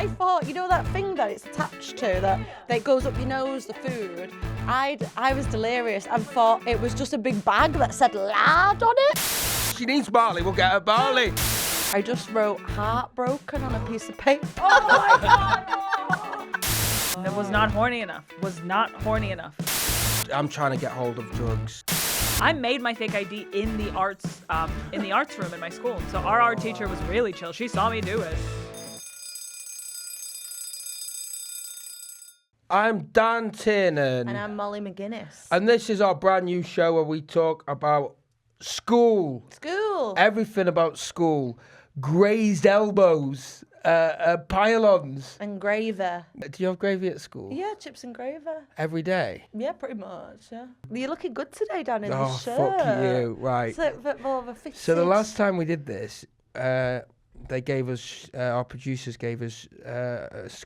I thought, you know that thing that it's attached to, that goes up your nose, the food? I was delirious and thought it was just a big bag that said lard on it. She needs barley, we'll get her barley. I just wrote heartbroken on a piece of paper. Oh my God! That was not horny enough. Was not horny enough. I'm trying to get hold of drugs. I made my fake ID in the arts room in my school. So our art teacher was really chill. She saw me do it. I'm Dan Tiernan. And I'm Molly McGuinness. And this is our brand new show where we talk about school. School. Everything about school. Grazed elbows. Pylons. And gravy. Do you have gravy at school? Yeah, chips and gravy. Every day? Yeah, pretty much, yeah. You're looking good today, Dan, in this shirt. Oh, fuck you. Right. It's a bit more of a fitted. So the last time we did this, they gave us, our producers gave us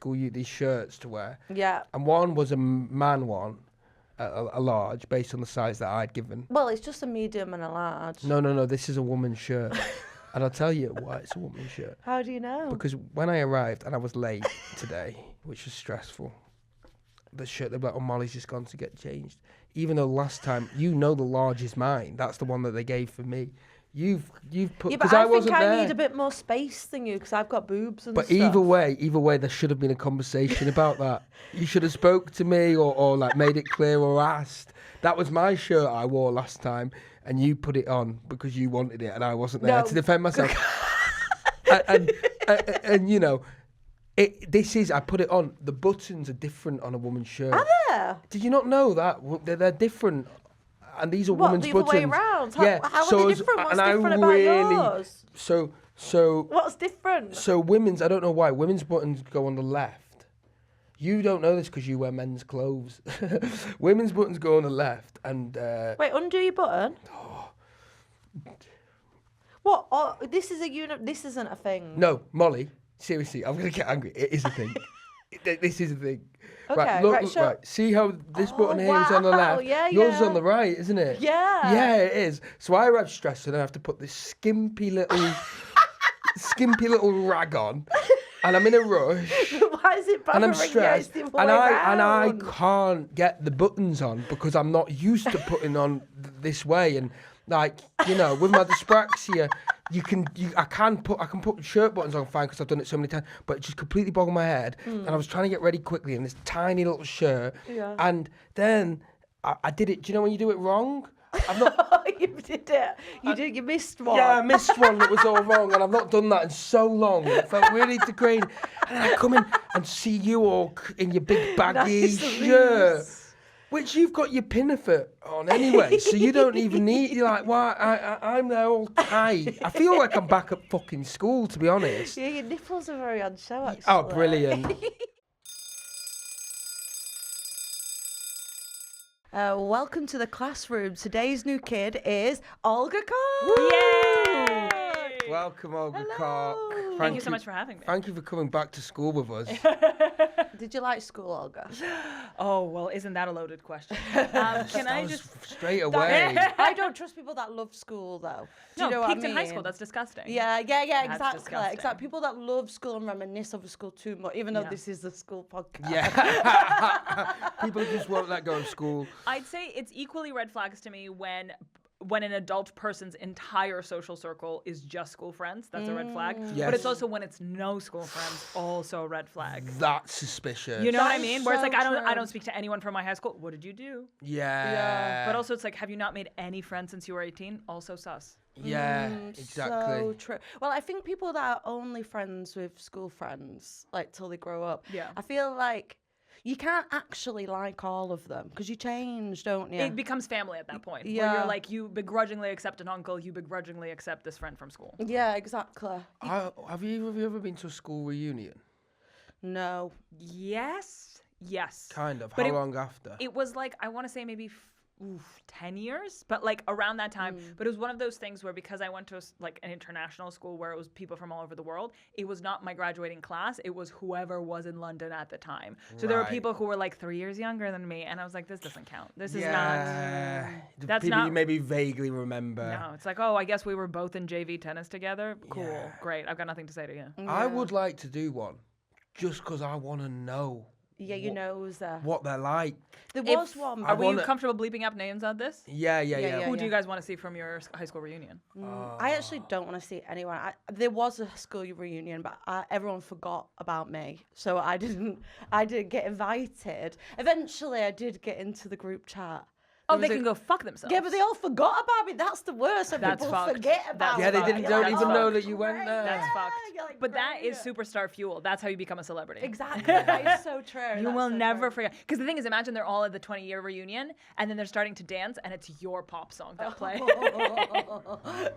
these shirts to wear. Yeah. And one was a man one, a large, based on the size that I'd given. Well, it's just a medium and a large. No, this is a woman's shirt. And I'll tell you why it's a woman's shirt. How do you know? Because when I arrived, and I was late today, which was stressful, the shirt, they were like, oh, Molly's just gone to get changed. Even though last time, the large is mine. That's the one that they gave for me. You've put, yeah, because but I wasn't think I there. need a bit more space than you, because I've got boobs and But stuff. either way, there should have been a conversation about that. You should have spoke to me or like made it clear or asked. That was my shirt I wore last time, and you put it on because you wanted it, and I wasn't there to defend myself. and you know, I put it on. The buttons are different on a woman's shirt. Are there? Did you not know that? They're different. And these are women's buttons. What, the other way around? Yeah. How are they different? What's different about yours? So What's different? So women's, I don't know why, women's buttons go on the left. You don't know this because you wear men's clothes. Women's buttons go on the left and... Wait, undo your button? What? Oh, this isn't a thing. No, Molly, seriously, I'm going to get angry. It is a thing. This is a thing. Okay, right, look, right, right. See how this button here is on the wow, left? yeah, Yours is yeah. on the right, isn't it? Yeah. Yeah, it is. So I arrive stressed and I have to put this skimpy little rag on, and I'm in a rush. Why is it And I'm bothering you? stressed, It's the and other way I round. can't get the buttons on because I'm not used to putting on this way, and like, you know, with my dyspraxia, I can put shirt buttons on fine because I've done it so many times, but it just completely boggled my head. And I was trying to get ready quickly in this tiny little shirt, and then I did it. Do you know when you do it wrong? I've not. You did it. You missed one. Yeah, I missed one that was all wrong, and I've not done that in so long. It felt really degrading. And I come in and see you all in your big baggy Nice shirt, loose. which you've got your pinafore on anyway, so you don't even need. You're like, why? I'm there all tight. I feel like I'm back at fucking school, to be honest. Yeah, your nipples are very on show, actually. Oh, brilliant. Welcome to the classroom. Today's new kid is Olga Koch. Yay! Welcome, Olga Hello. Koch. Thank you so much for having me. Thank you for coming back to school with us. Did you like school, Olga? Oh, well, isn't that a loaded question? Can I just... Straight away. I don't trust people that love school, though. Do you know what I peaked mean? in high school. That's disgusting. Yeah, exactly. disgusting. Exactly. People that love school and reminisce over school too much, even though Yeah. this is a school podcast. Yeah. People just won't let go of school. I'd say it's equally red flags to me when an adult person's entire social circle is just school friends. That's a red flag. Yes. But it's also when it's no school friends, also a red flag. That's suspicious. You know what I That is mean? Where it's so like, I true. don't speak to anyone from my high school. What did you do? Yeah. But also it's like, have you not made any friends since you were 18? Also sus. Yeah, exactly. So true. Well, I think people that are only friends with school friends, like till they grow up, Yeah. I feel like you can't actually like all of them because you change, don't you? It becomes family at that point. Where Yeah. you're like, you begrudgingly accept an uncle, you begrudgingly accept this friend from school. Yeah, exactly. Have you ever been to a school reunion? No. Yes. Kind of. But How long after? It was like, I want to say maybe 10 years, but like around that time. But it was one of those things where, because I went to like an international school where it was people from all over the world, it was not my graduating class, it was whoever was in London at the time. So there were Right. people who were like 3 years younger than me, and I was like, this doesn't count. This is The that's people not- you maybe vaguely remember. not. No, it's like, oh, I guess we were both in JV tennis together. Cool, Yeah. great. I've got nothing to say to you. I would like to do one. just because I want to know. Yeah, your nose there. What they're like. There was one. Are you comfortable bleeping up names on this? Yeah. Who do you guys want to see from your high school reunion? I actually don't want to see anyone. There was a school reunion, but everyone forgot about me, so I didn't get invited. Eventually, I did get into the group chat. Oh, they can go fuck themselves. Yeah, but they all forgot about me. That's the worst. So That's people fucked. forget about Yeah, me. they don't even know that you went great. there. That's fucked. You're like, But that great. is superstar fuel. That's how you become a celebrity. Exactly. That is so true. You will never forget. Because the thing is, imagine they're all at the 20-year reunion, and then they're starting to dance, and it's your pop song that plays.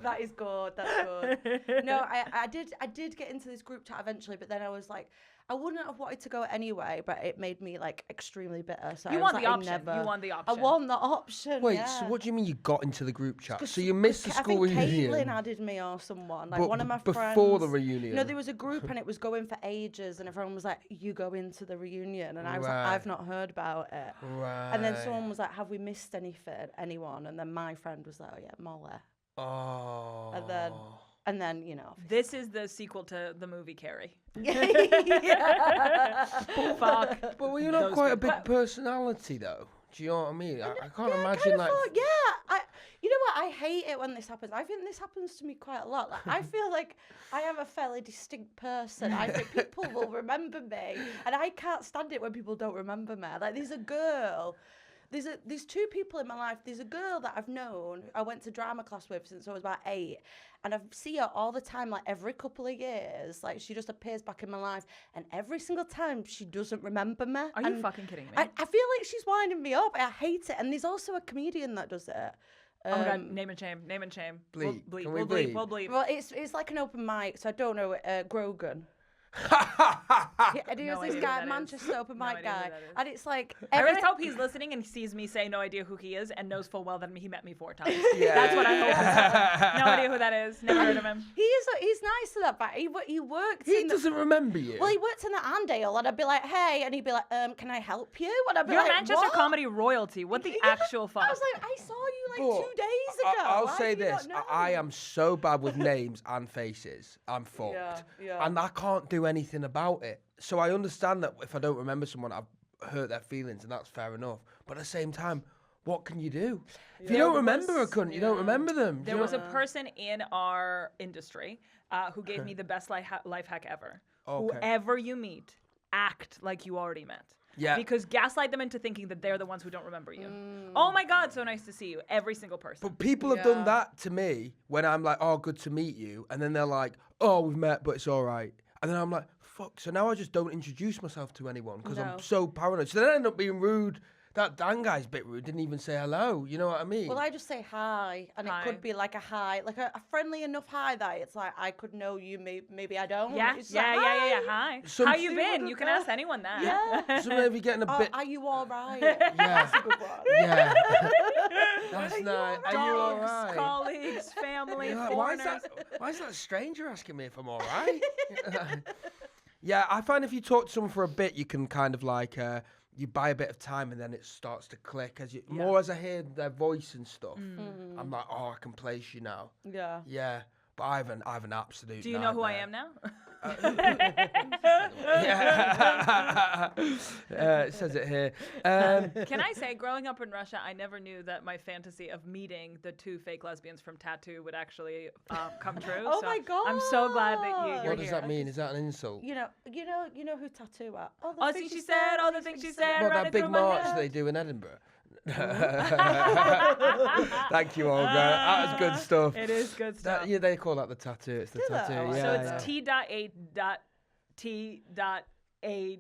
That is good. That's good. No, I did get into this group chat eventually, but then I was like, I wouldn't have wanted to go anyway, but it made me like extremely bitter. So You I want was the like, option. I You want the I option. want the option. Wait, yeah. so what do you mean you got into the group chat? So you missed the school I think reunion? Caitlin added me or someone, like But one of my friends. before the reunion? No, there was a group and it was going for ages, and everyone was like, "You go into the reunion," and I was like, Right. "I've not heard about it." Right. And then someone was like, "Have we missed anyone?" And then my friend was like, "Oh yeah, Molly." Oh. And then you know. This is the sequel to the movie Carrie. Yeah. Fuck. But were you not quite a big personality though? Do you know what I mean? I can't imagine like. You know what? I hate it when this happens. I think this happens to me quite a lot. Like, I feel like I am a fairly distinct person. I think people will remember me, and I can't stand it when people don't remember me. Like, there's a girl. There's two people in my life. There's a girl that I've known. I went to drama class with since I was about 8, and I see her all the time, like every couple of years. Like, she just appears back in my life, and every single time she doesn't remember me. Are you fucking kidding me? I feel like she's winding me up. I hate it. And there's also a comedian that does it. Oh my god, name and shame. Name and shame. Bleep. We'll bleep. Can we We'll bleep. bleep? We'll bleep. Well, it's like an open mic, so I don't know. Grogan. He No was idea this who guy, that Manchester is. open No mic idea who guy, that is. and it's like I every just hope he's listening and sees me say no idea who he is and knows full well that he met me 4 times. Yeah. That's what I hope. No idea who that is. Never heard of him. he's nice to that, but he worked. He in doesn't remember you. Well, he worked in the Andale, and I'd be like, "Hey," and he'd be like, "Can I help you?" And I'd be You're like, Manchester "What?" comedy royalty. What the Yeah. actual fuck? I was like, "I saw you like But 2 days ago." I'll Why say do you this: not know? I am so bad with names and faces. I'm fucked, yeah. and I can't do anything about it. So I understand that if I don't remember someone, I've hurt their feelings, and that's fair enough. But at the same time, what can you do? If you don't remember a cunt, you don't remember them. There was a person in our industry who gave me the best life hack ever. Okay. Whoever you meet, act like you already met. Yeah. Because gaslight them into thinking that they're the ones who don't remember you. Oh my God, so nice to see you. Every single person. But people have done that to me when I'm like, "Oh, good to meet you," and then they're like, "Oh, we've met, but it's all right." And then I'm like, "Fuck!" So now I just don't introduce myself to anyone because I'm so paranoid. So then I end up being rude. That Dan guy's a bit rude. Didn't even say hello. You know what I mean? Well, I just say hi, and Hi. it could be like a hi, like a friendly enough hi that it's like I could know you, maybe I don't. Yeah, It's yeah, like, yeah, yeah, "Hi." Hi. Some- How you been? You can ask anyone that. Yeah. So maybe getting a bit. Are you all right? Yeah. That's a good one. Yeah. That's nice. Are you all Dogs, right? colleagues, family, Yeah, why is foreigners. that stranger asking me if I'm all right? Yeah, I find if you talk to someone for a bit, you can kind of like you buy a bit of time and then it starts to click more as I hear their voice and stuff. I'm like, oh, I can place you now. Yeah. Yeah, but I have an absolute. Do you know who I nightmare. am now? Yeah. It says it here. Can I say, growing up in Russia, I never knew that my fantasy of meeting the 2 fake lesbians from Tattoo would actually come true. Oh so my God. I'm so glad that you're What does here. that mean? Is that an insult? You know who Tattoo are? Oh, All the things she said, all the things she said. What, running that big through my march head. they do in Edinburgh? Thank you, Olga. That was good stuff. It is good stuff. Yeah, they call that the tattoo. It's the Do they? tattoo. Yeah, So it's yeah. T.A.T.A.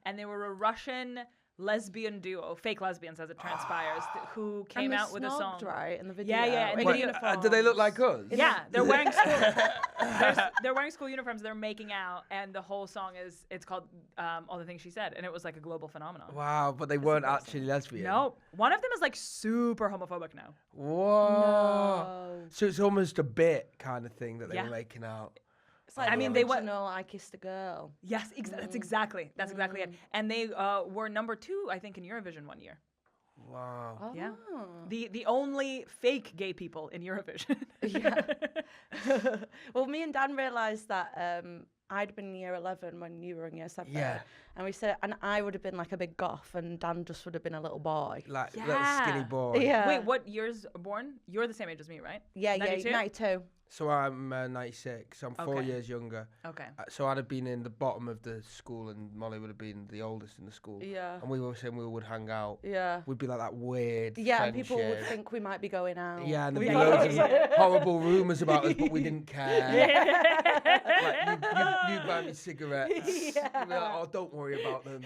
And they were a Russian lesbian duo, fake lesbians as it transpires, who came out with a song. Right, in the video. Yeah, yeah, in in the the uniform. Do they look like us? Yeah, they're wearing they're wearing school uniforms. They're making out, and the whole song it's called "All the Things She Said," and it was like a global phenomenon. Wow, but they weren't actually lesbian. Nope. One of them is like super homophobic now. Whoa. So it's almost a bit kind of thing that they Yeah. were making out. It's like I mean, they went- I Kissed a Girl. Yes, that's exactly it. And they were number 2, I think, in Eurovision one year. Wow. Oh. Yeah. The only fake gay people in Eurovision. Yeah. Well, me and Dan realised that I'd been in year 11 when you were in year 7. Yeah. And we said, and I would have been like a big goth, and Dan just would have been a little boy. Like little Yeah. skinny boy. Yeah. Wait, what year's born? You're the same age as me, right? Yeah, 92? 92. So I'm 96. I'm 4 Okay. years younger. Okay. So I'd have been in the bottom of the school, and Molly would have been the oldest in the school. Yeah. And we were saying we would hang out. Yeah. We'd be like that weird. Yeah, and people would friendship. think we might be going out. Yeah, and there'd be Yeah. loads of horrible rumours about us, but we didn't care. Like, you buy me cigarettes. Yeah. You'd be like, oh, don't worry about them.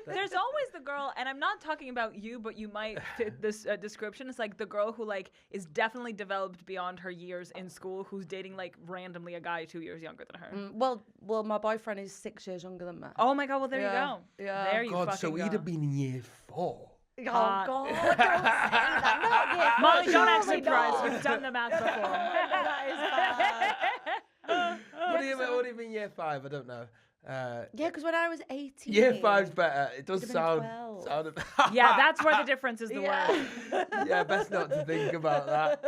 There's always the girl, and I'm not talking about you, but you might fit this description. It's like the girl who like is definitely developed beyond her years in school, who's dating like randomly a guy 2 years younger than her. Well, my boyfriend is 6 years younger than me. Oh my god! Well, there Yeah. you go. Yeah. There you God, fucking so go. he'd have been in year 4. Oh, God, don't say that. Not yet. Molly, don't act Surely surprised. not. We've done the math before. That is bad. What do you mean year 5? I don't know. Yeah, because when I was 18. Year 5's better. It does Would've been sound. 12. Yeah, that's where the difference is the Yeah. word. Yeah, best not to think about that.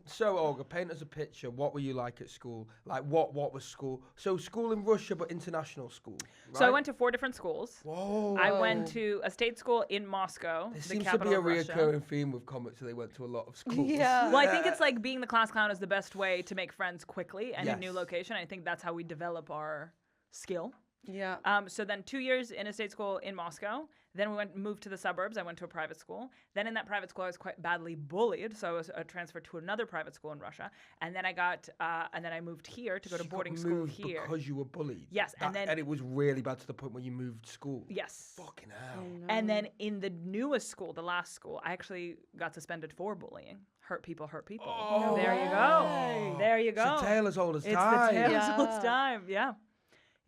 So Olga, paint us a picture. What were you like at school? Like what was school? So school in Russia, but international school. Right? So I went to 4 different schools. Whoa. I went to a state school in Moscow, There the seems to capital be a of Russia. reoccurring theme with comics. So they went to a lot of schools. Yeah. Well, I think it's like being the class clown is the best way to make friends quickly and in a new Yes. location. I think that's how we develop our skill. Yeah. So then 2 years in a state school in Moscow. Then we moved to the suburbs. I went to a private school. Then in that private school, I was quite badly bullied, so I was transferred to another private school in Russia. And then I moved here to go to You got boarding school moved here. because you were bullied. Yes, and then- and it was really bad to the point where you moved school. Yes. Fucking hell. And then in the newest school, the last school, I actually got suspended for bullying. Hurt people hurt people. Oh. There you go. There you go. It's a tale as old as It's time. the tale as Yeah. old as time. Yeah.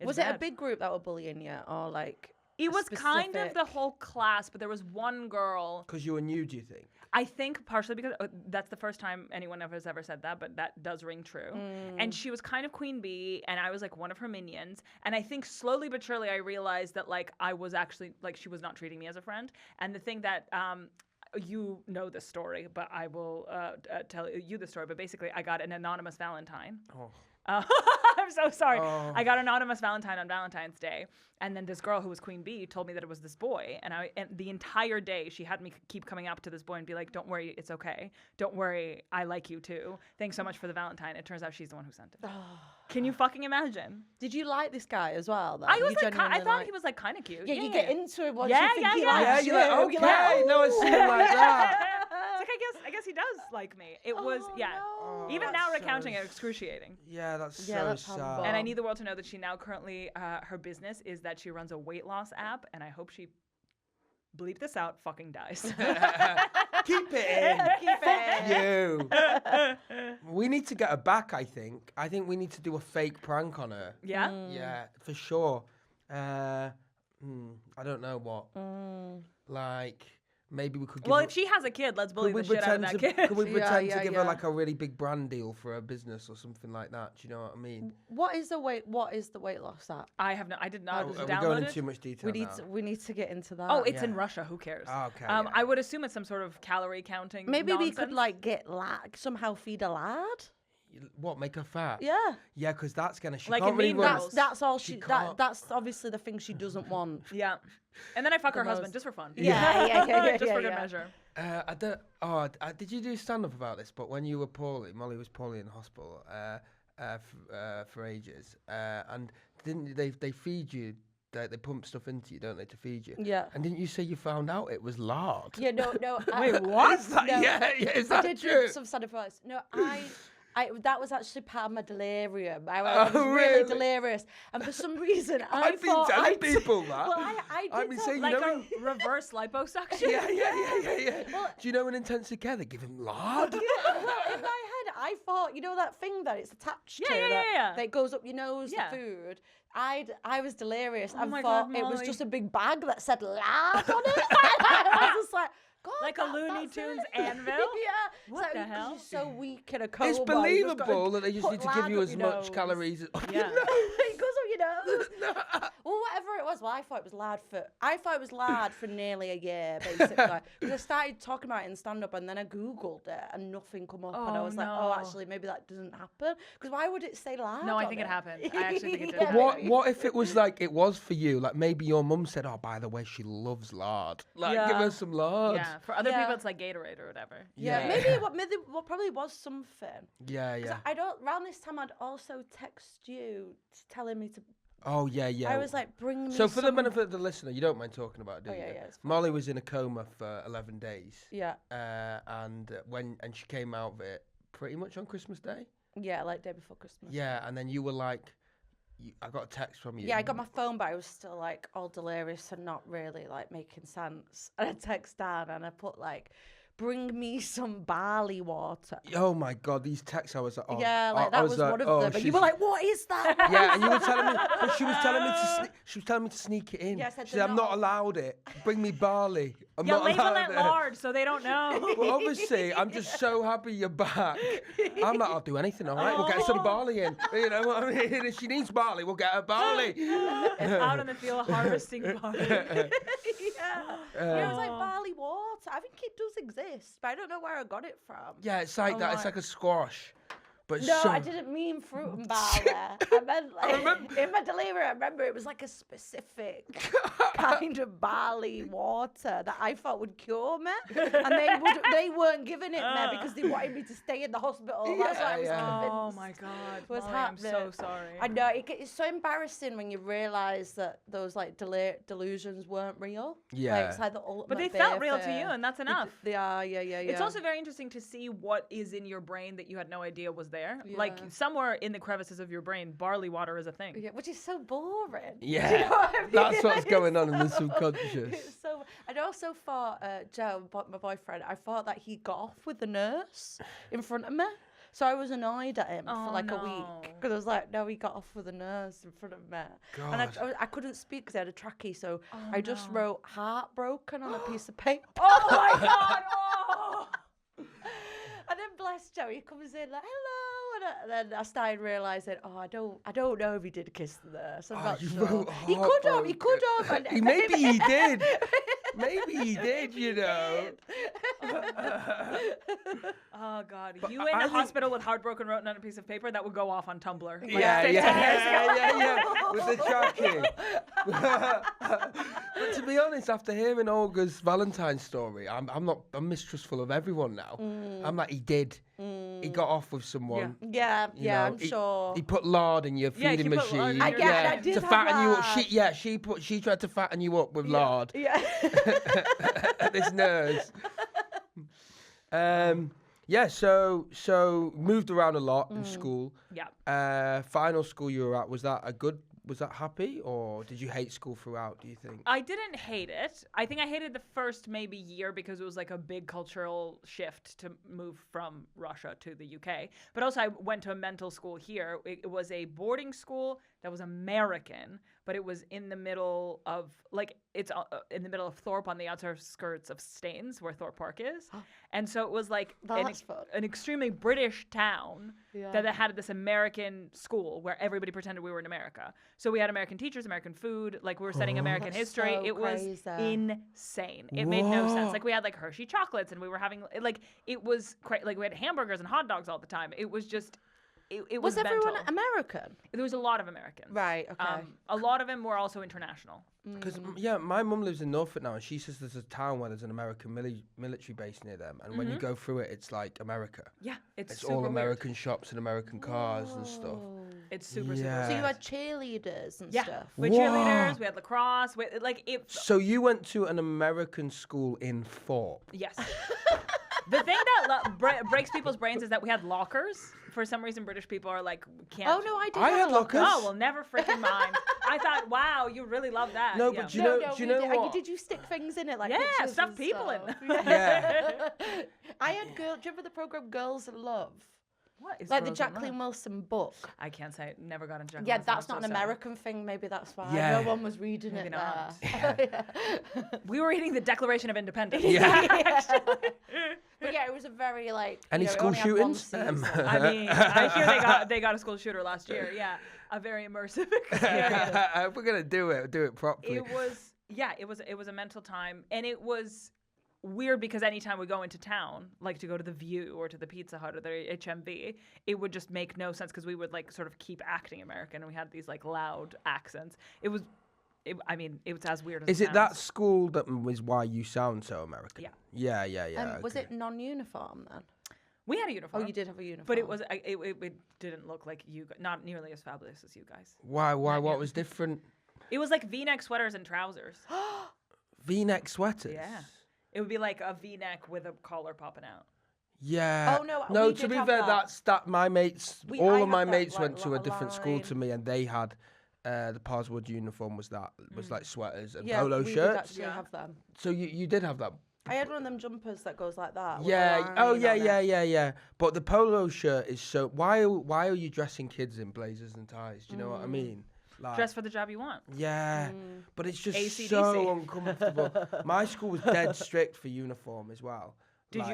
It's Was it a bad. big group that were bullying you, or like? It was kind of specific? the whole class, but there was one girl. Because you were new, do you think? I think partially because that's the first time anyone has ever said that, but that does ring true. And she was kind of queen bee, and I was like one of her minions. And I think slowly but surely I realized that like I was actually like she was not treating me as a friend. And the thing that you know the story, but I will tell you the story. But basically, I got an anonymous Valentine. Oh. I'm so sorry. Oh. I got an anonymous Valentine on Valentine's Day, and then this girl who was Queen Bee told me that it was this boy, and the entire day she had me keep coming up to this boy and be like, "Don't worry, it's okay. Don't worry, I like you too. Thanks so much for the Valentine." It turns out she's the one who sent it. Can you fucking imagine? Did you like this guy as well? Then? I was You like, I genuinely thought like- he was like kind of cute. Yeah, you get into it once Yeah, you think yeah, he yeah. likes Yeah, you. you're like, You're like, okay, no, I see him like that. It's like I guess he does like me. It was Oh, yeah. no. Even Oh, now that's recounting so it, excruciating. Yeah, that's Yeah, so that's sad. horrible. And I need the world to know that she now currently, her business is that she runs a weight loss app, and I hope she bleep this out, fucking dies. Keep it in. Keep it. You. We need to get her back, I think. I think we need to do a fake prank on her. Yeah? Yeah, for sure. I don't know what. Like, maybe we could give Well, her- if she has a kid, let's bully could we the shit out of pretend that to, kid. could we Yeah, pretend yeah, to give yeah. her like a really big brand deal for her business or something like that? Do you know what I mean? What is the weight loss app? I did not Are we download going it. into too much detail now? We need to get into that. Oh, it's in Yeah. Russia. Who cares? Oh, okay, I yeah. would assume it's some sort of calorie counting. Maybe we nonsense. could like get somehow feed a lad. What, make her fat? Yeah. Yeah, because that's gonna. She Like can't in really Mean run. Girls. That's all She she. can't. That's obviously the thing she doesn't want. Yeah. And then I fuck her The husband most- just for fun. Yeah. Just for good measure. I don't. Oh, did you do stand up about this? But when you were poorly, Molly was poorly in hospital for ages, and didn't they feed you? They pump stuff into you, don't they, to feed you? Yeah. And didn't you say you found out it was lard? Yeah. No. Wait, what? Is that, No. yeah, is I that did true? drink some stand-up advice. No, I that was actually part of my delirium. I was Oh, really really? delirious, and for some reason I've been thought telling I people that. Well, I did I've been tell- saying, Like you know, a reverse liposuction. yeah. Do you know in intensive care they give him lard? Well, in my head, I thought, you know that thing that it's attached Yeah, to, yeah, that, yeah. that goes up your nose, Yeah. the food. I was delirious Oh and my thought God, it was Molly. just a big bag that said lard on it. I was just like, God, Like a Looney that's Tunes it. anvil? Yeah. What the 'cause hell? You're so weak in a coma. It's you just gotta believable that they just put need to give lard you up as your much nose. calories. As, Yeah. It goes up your nose. Well, whatever it was? Well, I thought it was lard for nearly a year, basically. Because I started talking about it in stand-up, and then I Googled it, and nothing come up. And I was like, oh, actually, maybe that doesn't happen. Because why would it say lard? No, I think it happened. I actually think it did. Yeah. What if it was like it was for you? Like maybe your mum said, "Oh, by the way, she loves lard. Like, give her some lard." Yeah, for other people, it's like Gatorade or whatever. Yeah, maybe what probably was something. Yeah, yeah. I don't. Around this time, I'd also text you telling me to. Oh yeah, yeah. I was like, bring me. So for the benefit of the listener, you don't mind talking about it, do you? Yeah, it's fine. Molly was in a coma for 11 days. Yeah. And she came out of it pretty much on Christmas Day. Yeah, like day before Christmas. Yeah, and then you were like, I got a text from you. Yeah, I got my phone, but I was still like all delirious and not really like making sense. And I text Dan and I put like, bring me some barley water. Oh my God, these texts! I was like, oh, yeah, like that was one of them. But you were like, what is that? Yeah, and you were telling me, but she was telling me to sneak it in. Yeah, she said, I'm not allowed it. Bring me barley. I'm not label allowed it lard so they don't know. Well, obviously, I'm just so happy you're back. I'm like, I'll do anything, all right? We'll get some barley in. You know what I mean? If she needs barley, we'll get her barley. It's out in the field harvesting barley. It was like barley water. I think it does exist, but I don't know where I got it from. Yeah, it's like that. It's like a squash. But no, I didn't mean fruit and barley. I meant like in my delivery. I remember it was like a specific kind of barley water that I thought would cure me, and they weren't giving it me because they wanted me to stay in the hospital. That's why I was convinced. Oh my God, was Molly, happening. I'm so sorry. I know it's so embarrassing when you realise that those like delusions weren't real. Yeah, like, it's like the ultimate. But they felt real to you, and that's enough. They are, yeah. It's also very interesting to see what is in your brain that you had no idea was there. Yeah. Like somewhere in the crevices of your brain, barley water is a thing. Yeah, which is so boring. Yeah, do you know what I mean? That's what's going on in the subconscious. It's so. I'd also thought Joe, my boyfriend. I thought that he got off with the nurse in front of me. So I was annoyed at him for like a week because I was like, no, he got off with a nurse in front of me. God. And I couldn't speak because I had a trachea, so I just wrote heartbroken on a piece of paper. Oh my God! Oh. And then bless Joe, he comes in like, hello. And then I started realising, I don't know if he did kiss the nurse. I'm not sure. He could have. And Maybe he did. Maybe he did, you know. Oh God, you in a hospital with heartbroken written on a piece of paper, that would go off on Tumblr. Like Yeah. 15 years ago. With the tracking. But to be honest, after hearing Olga's Valentine's story, I'm mistrustful of everyone now. I'm like, he did. He got off with someone. Yeah, I'm sure. He put lard in your feeding machine. I did to have fatten you lard. up. She tried to fatten you up with lard. Yeah. This nurse. So moved around a lot in school. Yeah. Final school you were at, was that happy, or did you hate school throughout, do you think? I didn't hate it. I think I hated the first maybe year because it was like a big cultural shift to move from Russia to the UK. But also I went to a mental school here. It was a boarding school that was American, but it was in the middle of in the middle of Thorpe on the outskirts of Staines, where Thorpe Park is. And so it was like an extremely British town that had this American school where everybody pretended we were in America. So we had American teachers, American food, like we were studying American history. So it was insane. It made no sense. Like we had like Hershey chocolates and we were having like it was like we had hamburgers and hot dogs all the time. It was just it was everyone mental. American? There was a lot of Americans. Right, okay. A lot of them were also international. Because my mum lives in Norfolk now, and she says there's a town where there's an American military base near them, and when you go through it, it's like America. Yeah, it's all super American shops and American cars and stuff. It's super. So you Yeah. had cheerleaders and stuff. We had cheerleaders, we had lacrosse, So you went to an American school in Thorpe. Yes. The thing that breaks people's brains is that we had lockers. For some reason, British people are like, can't. Oh no, I did. I had lockers. Oh, well, never freaking mind. I thought, wow, you really love that. No, yeah. but do you know what? Did you stick things in it like Yeah, pictures stuff and people in stuff? them. Yeah. I had do you remember the program Girls in Love? What is Like the Girls in Jacqueline Love? Wilson book. I can't say. Never got into Jacqueline Yeah, Wilson, that's I'm not so an sorry. American thing. Maybe that's why Yeah. no one was reading Maybe it not. there. We were reading the Declaration of Independence. Yeah. But yeah, it was a very like. Any it school only had one shootings? season. I mean, I hear they got a school shooter last year. Yeah. a very immersive experience. If we're gonna do it properly. It was a mental time, and it was weird because anytime we go into town, like to go to the View or to the Pizza Hut or the HMV, it would just make no sense because we would like sort of keep acting American, and we had these like loud accents. It was as weird as Is it it that sounds. school that was why you sound so American? Yeah. Yeah. Was okay. it non-uniform then? We had a uniform. Oh, you did have a uniform. But it didn't look like you, not nearly as fabulous as you guys. Why? What was different? It was like V-neck sweaters and trousers. V-neck sweaters. Yeah. It would be like a V-neck with a collar popping out. Yeah. Oh, no, No. we To did be have fair, that. that's that. My mates, I all of had my that, mates like, went to a lot of different school to line. me, and they had the Parswood uniform was like sweaters and Yeah, polo we did shirts. actually Yeah. have them. So you did have that. I had one of them jumpers that goes like that. with a Yeah. line Oh on yeah, it. yeah. But the polo shirt is so. Why are you dressing kids in blazers and ties? Do you know what I mean? Like, Dress for the job you want. yeah, but it's just AC/DC. so uncomfortable. My school was dead strict for uniform as well.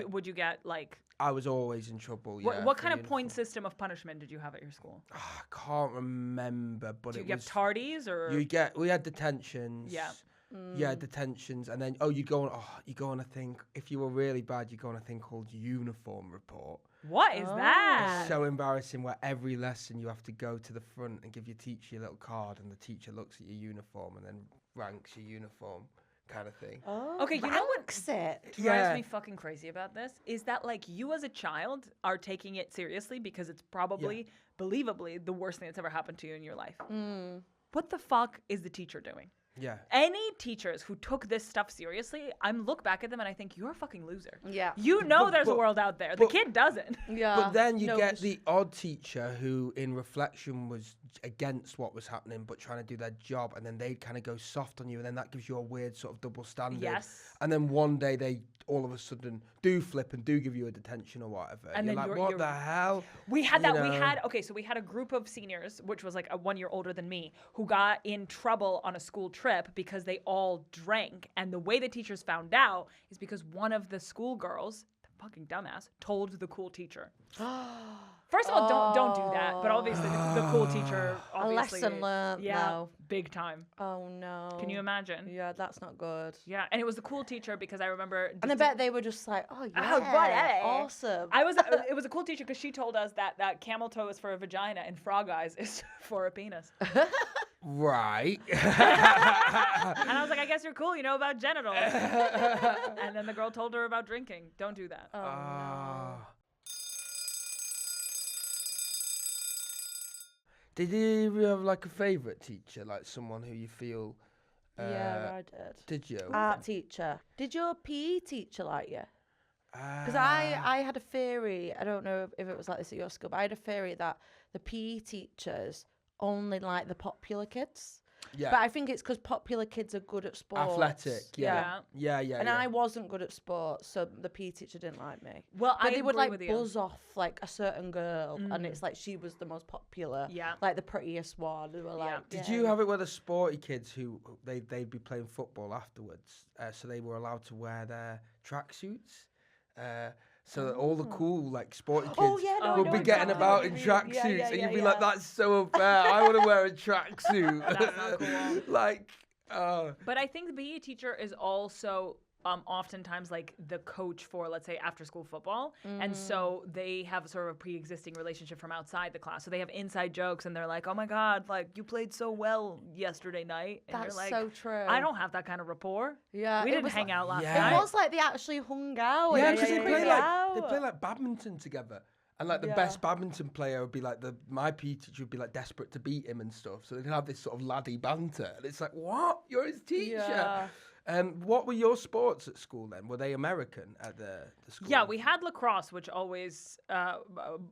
Would you get like, I was always in trouble. Yeah, what for kind of point uniform. system of punishment did you have at your school? I can't remember, but Did you it get was. tardies or? We had detentions. Yeah. Yeah, detentions, and then you go on a thing. If you were really bad, you go on a thing called uniform report. What is that? It's so embarrassing. Where every lesson you have to go to the front and give your teacher your little card, and the teacher looks at your uniform and then ranks your uniform, kind of thing. Oh, Okay, you know what ranks it. drives Yeah. me fucking crazy about this is that like you as a child are taking it seriously because it's probably believably the worst thing that's ever happened to you in your life. What the fuck is the teacher doing? Yeah. Any teachers who took this stuff seriously, I'm look back at them and I think you're a fucking loser. Yeah. You know But- there's a but- world out there. The but- kid doesn't. Yeah. But then you No, get 'cause- the odd teacher who, in reflection, was against what was happening, but trying to do their job, and then they kind of go soft on you, and then that gives you a weird sort of double standard. Yes. And then one day they all of a sudden do flip and do give you a detention or whatever. And you're then like, you're- what you're- the hell? We had You that. know? So we had a group of seniors, which was like a 1 year older than me, who got in trouble on a school trip because they all drank. And the way the teachers found out is because one of the schoolgirls, the fucking dumbass, told the cool teacher. First of all, don't do that. But obviously, the cool teacher, A obviously, lesson learned, yeah, though. big time. Oh no. Can you imagine? Yeah, that's not good. Yeah, and it was the cool teacher because I remember. And I bet they were just like, oh yeah, right. awesome. It was a cool teacher because she told us that camel toe is for a vagina and frog eyes is for a penis. Right. And I was like, I guess you're cool, you know about genitals. And then the girl told her about drinking. Don't do that. Oh, Ah. Did you ever have like a favourite teacher, like someone who you feel? yeah, I did. Did you? Art teacher. Did your PE teacher like you? Because Ah. I had a theory. I don't know if it was like this at your school, but I had a theory that the PE teachers only like the popular kids. Yeah. But I think it's because popular kids are good at sports. Athletic. Yeah. Yeah. Yeah. And I wasn't good at sports, so the PE teacher didn't like me. Well, But I they would agree like with you. buzz off like a certain girl, and it's like she was the most popular. Yeah. Like the prettiest one. They were like, Did yeah. you have it where the sporty kids who they'd be playing football afterwards, so they were allowed to wear their tracksuits, so that all the cool like sporty kids Oh, yeah, no, I would know be getting exactly about what in you mean. tracksuits, Yeah, and yeah, you'd be yeah. like, "That's so unfair. I want to wear a tracksuit." That's not cool. Like, But I think the PE teacher is also oftentimes like the coach for, let's say, after school football. And so they have sort of a pre-existing relationship from outside the class. So they have inside jokes and they're like, oh my God, like you played so well yesterday night. And That's you're like, so true. I don't have that kind of rapport. Yeah, We it didn't was hang like- out last Yeah. night. It was like they actually hung out. yeah, and because hung they out. play like badminton together. And like the Yeah. best badminton player would be like my PE teacher would be like desperate to beat him and stuff. So they'd have this sort of laddie banter. And it's like, what? You're his teacher. Yeah. What were your sports at school then? Were they American at the school? Yeah, we had lacrosse, which always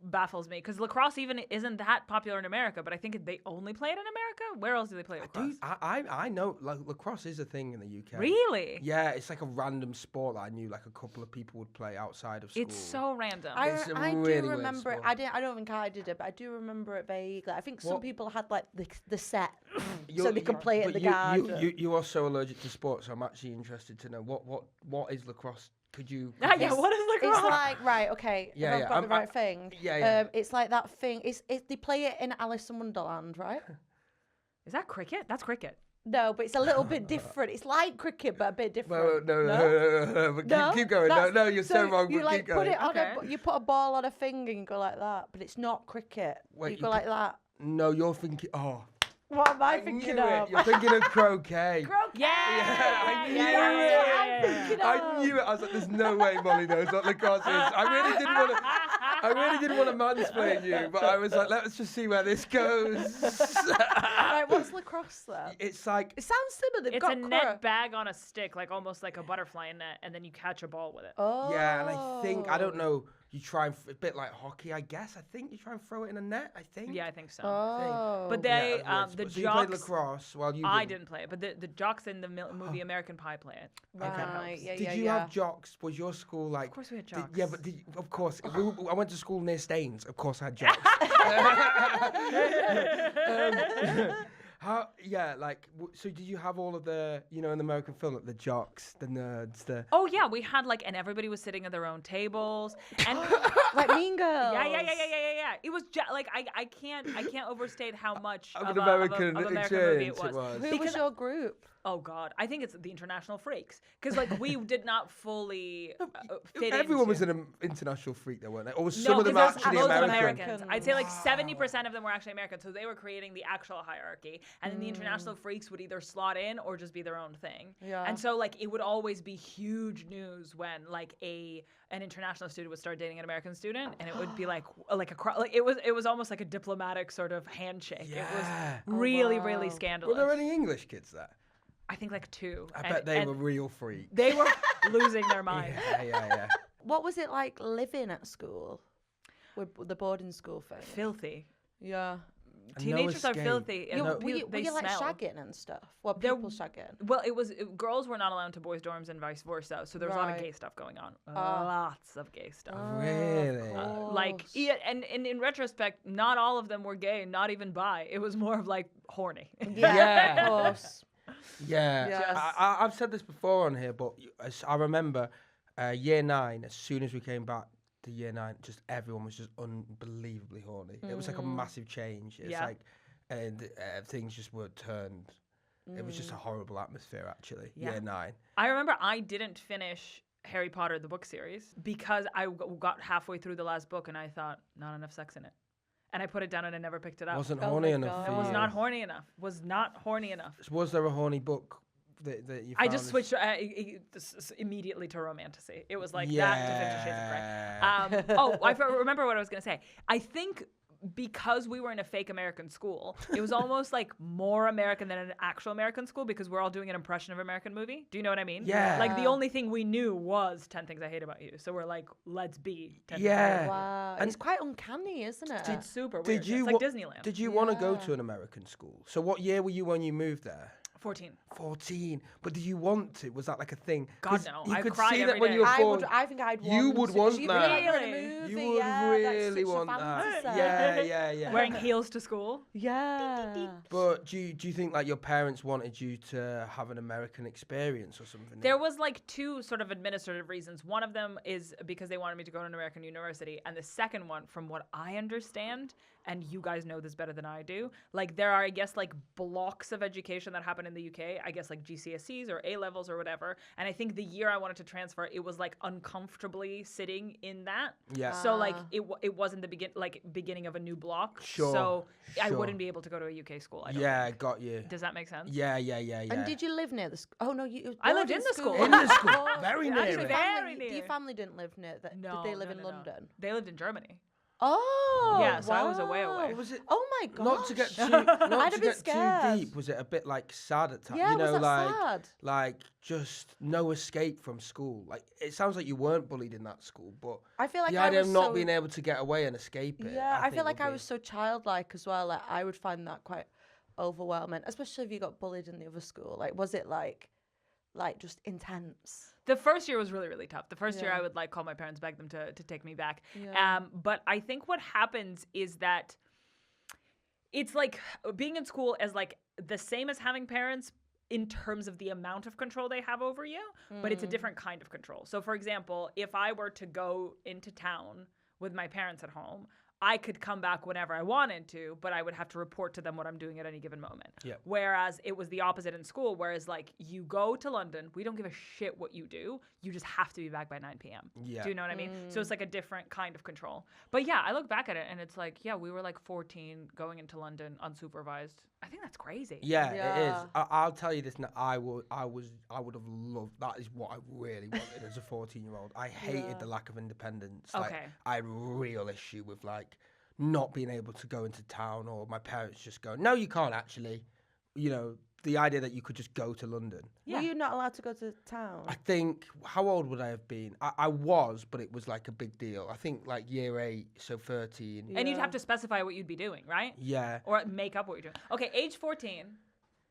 baffles me because lacrosse even isn't that popular in America. But I think they only play it in America. Where else do they play lacrosse? I know like lacrosse is a thing in the UK. Really? Yeah, it's like a random sport that I knew like a couple of people would play outside of school. It's so random. It's a I really do weird remember it. sport. I don't think I did it, but I do remember it vaguely. I think some What- people had like the set, so You're- they could play it in but the garden. you are so allergic to sports, so I'm actually interested to know what is lacrosse Could you? Yeah, what is lacrosse? It's like, right, okay, Yeah, if yeah, I've got the right thing. yeah. It's like that thing. They play it in Alice in Wonderland, right? Is that cricket? That's cricket. No, but it's a little bit different. It's like cricket, but a bit different. Well, no. But keep going. No, you're so wrong. You But like keep put going. it on Okay. you put a ball on a finger and you go like that, but it's not cricket. Wait, you you go like that. No, you're thinking. Oh, What am I I thinking knew of? it. You're thinking of croquet. Yeah, I knew yeah, it. yeah, yeah, yeah. thinking I knew it. I was like, "There's no way Molly knows what lacrosse is." I really didn't want to mansplain you, but I was like, "Let's just see where this goes." Right, what's lacrosse then? It's like It sounds similar. They've It's got a net bag on a stick, like almost like a butterfly net, and then you catch a ball with it. Oh. yeah, and I think I don't know. You try and a bit like hockey, I guess. I think you try and throw it in a net. I think. Yeah, I think so. Oh. But Yeah, they, that's the weird. So you played jocks. lacrosse while you. I didn't play it, but the jocks in the movie American Pie play it. Right, yeah, Did yeah, you yeah. have jocks? Was your school like? Of course we had Did, jocks. yeah, but of course, I went to school near Staines. Of course, I had jocks. How? Yeah, like. So, did you have all of the, in the American film, like the jocks, the nerds, the? Oh yeah, we had and everybody was sitting at their own tables, and Like Mean Girls. yeah. It was I can't overstate how much Of of an a American movie it experience was. it was. Who was your group? Oh God, I think it's the International Freaks because we did not fully fit Everyone into. was an international freak, though, weren't they? Or was No, some of them 'cause there's actually loads of American? Americans. I'd say like 70% of them were actually American, so they were creating the actual hierarchy, and then the international freaks would either slot in or just be their own thing. Yeah. And so it would always be huge news when an international student would start dating an American student, and it would be it was almost like a diplomatic sort of handshake. Yeah. It was really really wow. scandalous. Were there any English kids there? I think like two. I bet they were real freaks. They were losing their minds. Yeah. What was it like living at school? With the boarding school thing? Filthy. Yeah. And Teenagers are escape. filthy. And Were you they like smell. shagging and stuff? Well, There- people shagging. Well, girls were not allowed to boys' dorms and vice versa, so there was a lot of Right. gay stuff going on. Lots of gay stuff. Really? And in retrospect, not all of them were gay, not even bi. It was more of like horny. Yeah. Of course. Yeah, Yes. I've said this before on here, but I remember year 9. As soon as we came back to year 9, just everyone was just unbelievably horny. It was like a massive change. It's Yeah. like things just were turned. It was just a horrible atmosphere, actually. Yeah. Year 9. I remember I didn't finish Harry Potter the book series because I got halfway through the last book and I thought not enough sex in it, and I put it down and I never picked it up. Wasn't Oh horny my enough. God. for It was you. not horny enough. Was not horny enough. Was there a horny book that you? I found just as- switched immediately to romantasy. It was like that to 50 Shades of Grey. Yeah. I remember what I was going to say. I think because we were in a fake American school, it was almost like more American than an actual American school because we're all doing an impression of an American movie. Do you know what I mean? Yeah. Like the only thing we knew was 10 Things I Hate About You. So we're like, let's be 10 Things I Hate Yeah. About You. Wow. And it's quite uncanny, isn't it? It's super Did weird. you It's like wa- Disneyland. Did you want to go Yeah. to an American school? So what year were you when you moved there? 14. 14. But did you want to? Was that like a thing? God, 'Cause no. You I could cried see every that when day. you were I 4. would. I think I'd want. You would to. want You that. really? Really? In a movie, You would yeah, really that's such want a that. fantasy. Yeah. Wearing heels to school. Yeah. But do you think like your parents wanted you to have an American experience or something? There was like two sort of administrative reasons. One of them is because they wanted me to go to an American university. And the second one, from what I understand, and you guys know this better than I do, like there are, I guess, like blocks of education that happen in the UK, I guess like GCSEs or A-levels or whatever. And I think the year I wanted to transfer, it was like uncomfortably sitting in that. Yeah. So like it wasn't the beginning of a new block. Sure, So I sure. wouldn't be able to go to a UK school. I don't Yeah, think. got you. Does that make sense? Yeah. And did you live near the school? Oh no, you. I lived in boarding the school. In the school. Oh, Very yeah, near actually, it. Very Your near. family didn't live near that. No, Did they live no, in no, no. London? They lived in Germany. Oh. Yeah, so I was away. wow. Was it Oh my god. not to get too I'd not have to been get scared. too deep? Was it a bit like sad at times? Yeah, you know, was that like sad? like just no escape from school. Like it sounds like you weren't bullied in that school, but I feel like the I idea was of not so, being able to get away and escape it. Yeah, I think feel like would I be- was so childlike as well. Like I would find that quite overwhelming, especially if you got bullied in the other school. Like, was it like just intense? The first year was really, really tough. The first year Yeah. I would like call my parents, beg them to take me back. Yeah. But I think what happens is that it's like being in school as like the same as having parents, in terms of the amount of control they have over you, but it's a different kind of control. So for example, if I were to go into town with my parents at home, I could come back whenever I wanted to, but I would have to report to them what I'm doing at any given moment. Yeah. Whereas it was the opposite in school, whereas like you go to London, we don't give a shit what you do. You just have to be back by 9 p.m. Yeah. Do you know what I mean? So it's like a different kind of control. But yeah, I look back at it and it's like, yeah, we were like 14 going into London unsupervised. I think that's crazy. Yeah, it Yeah. is. I'll tell you this now. I would have loved. That is what I really wanted as a 14-year-old. I hated the lack of independence. Like, Okay. I had a real issue with like not being able to go into town, or my parents just go, "No, you can't actually." You know, the idea that you could just go to London. Yeah. Were you not allowed to go to town? I think, how old would I have been? I was, but it was like a big deal. I think like year 8, so 13. And you'd Yeah. have to specify what you'd be doing, right? Yeah. Or make up what you're doing. Okay, age 14,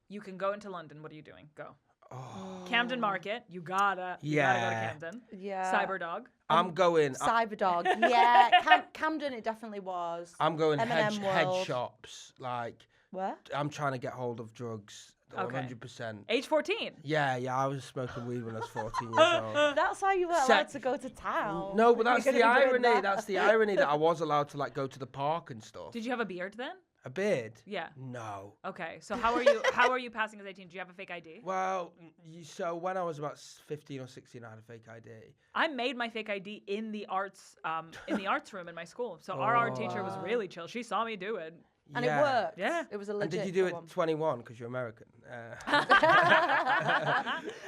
you can go into London. What are you doing? Go. Oh, Camden Market, you gotta go to Yeah. Camden. Yeah. Cyberdog. I'm going. Cyberdog. Yeah. Camden, it definitely was. I'm going M&M head World. shops. Like, Where? I'm trying to get hold of drugs. Okay. 100%. Age 14. Yeah, I was smoking weed when I was 14 years old. That's how you were allowed to go to town. No, but that's You're the gonna be doing irony. that. That's the irony that I was allowed to like go to the park and stuff. Did you have a beard then? A beard? Yeah. No. Okay. So how are you passing as 18? Do you have a fake ID? Well, so when I was about 15 or 16, I had a fake ID. I made my fake ID in the arts room in my school. So our art teacher was really chill. She saw me do it. And Yeah. it worked. Yeah. It was a And legit did you do it one. 21 because you're American?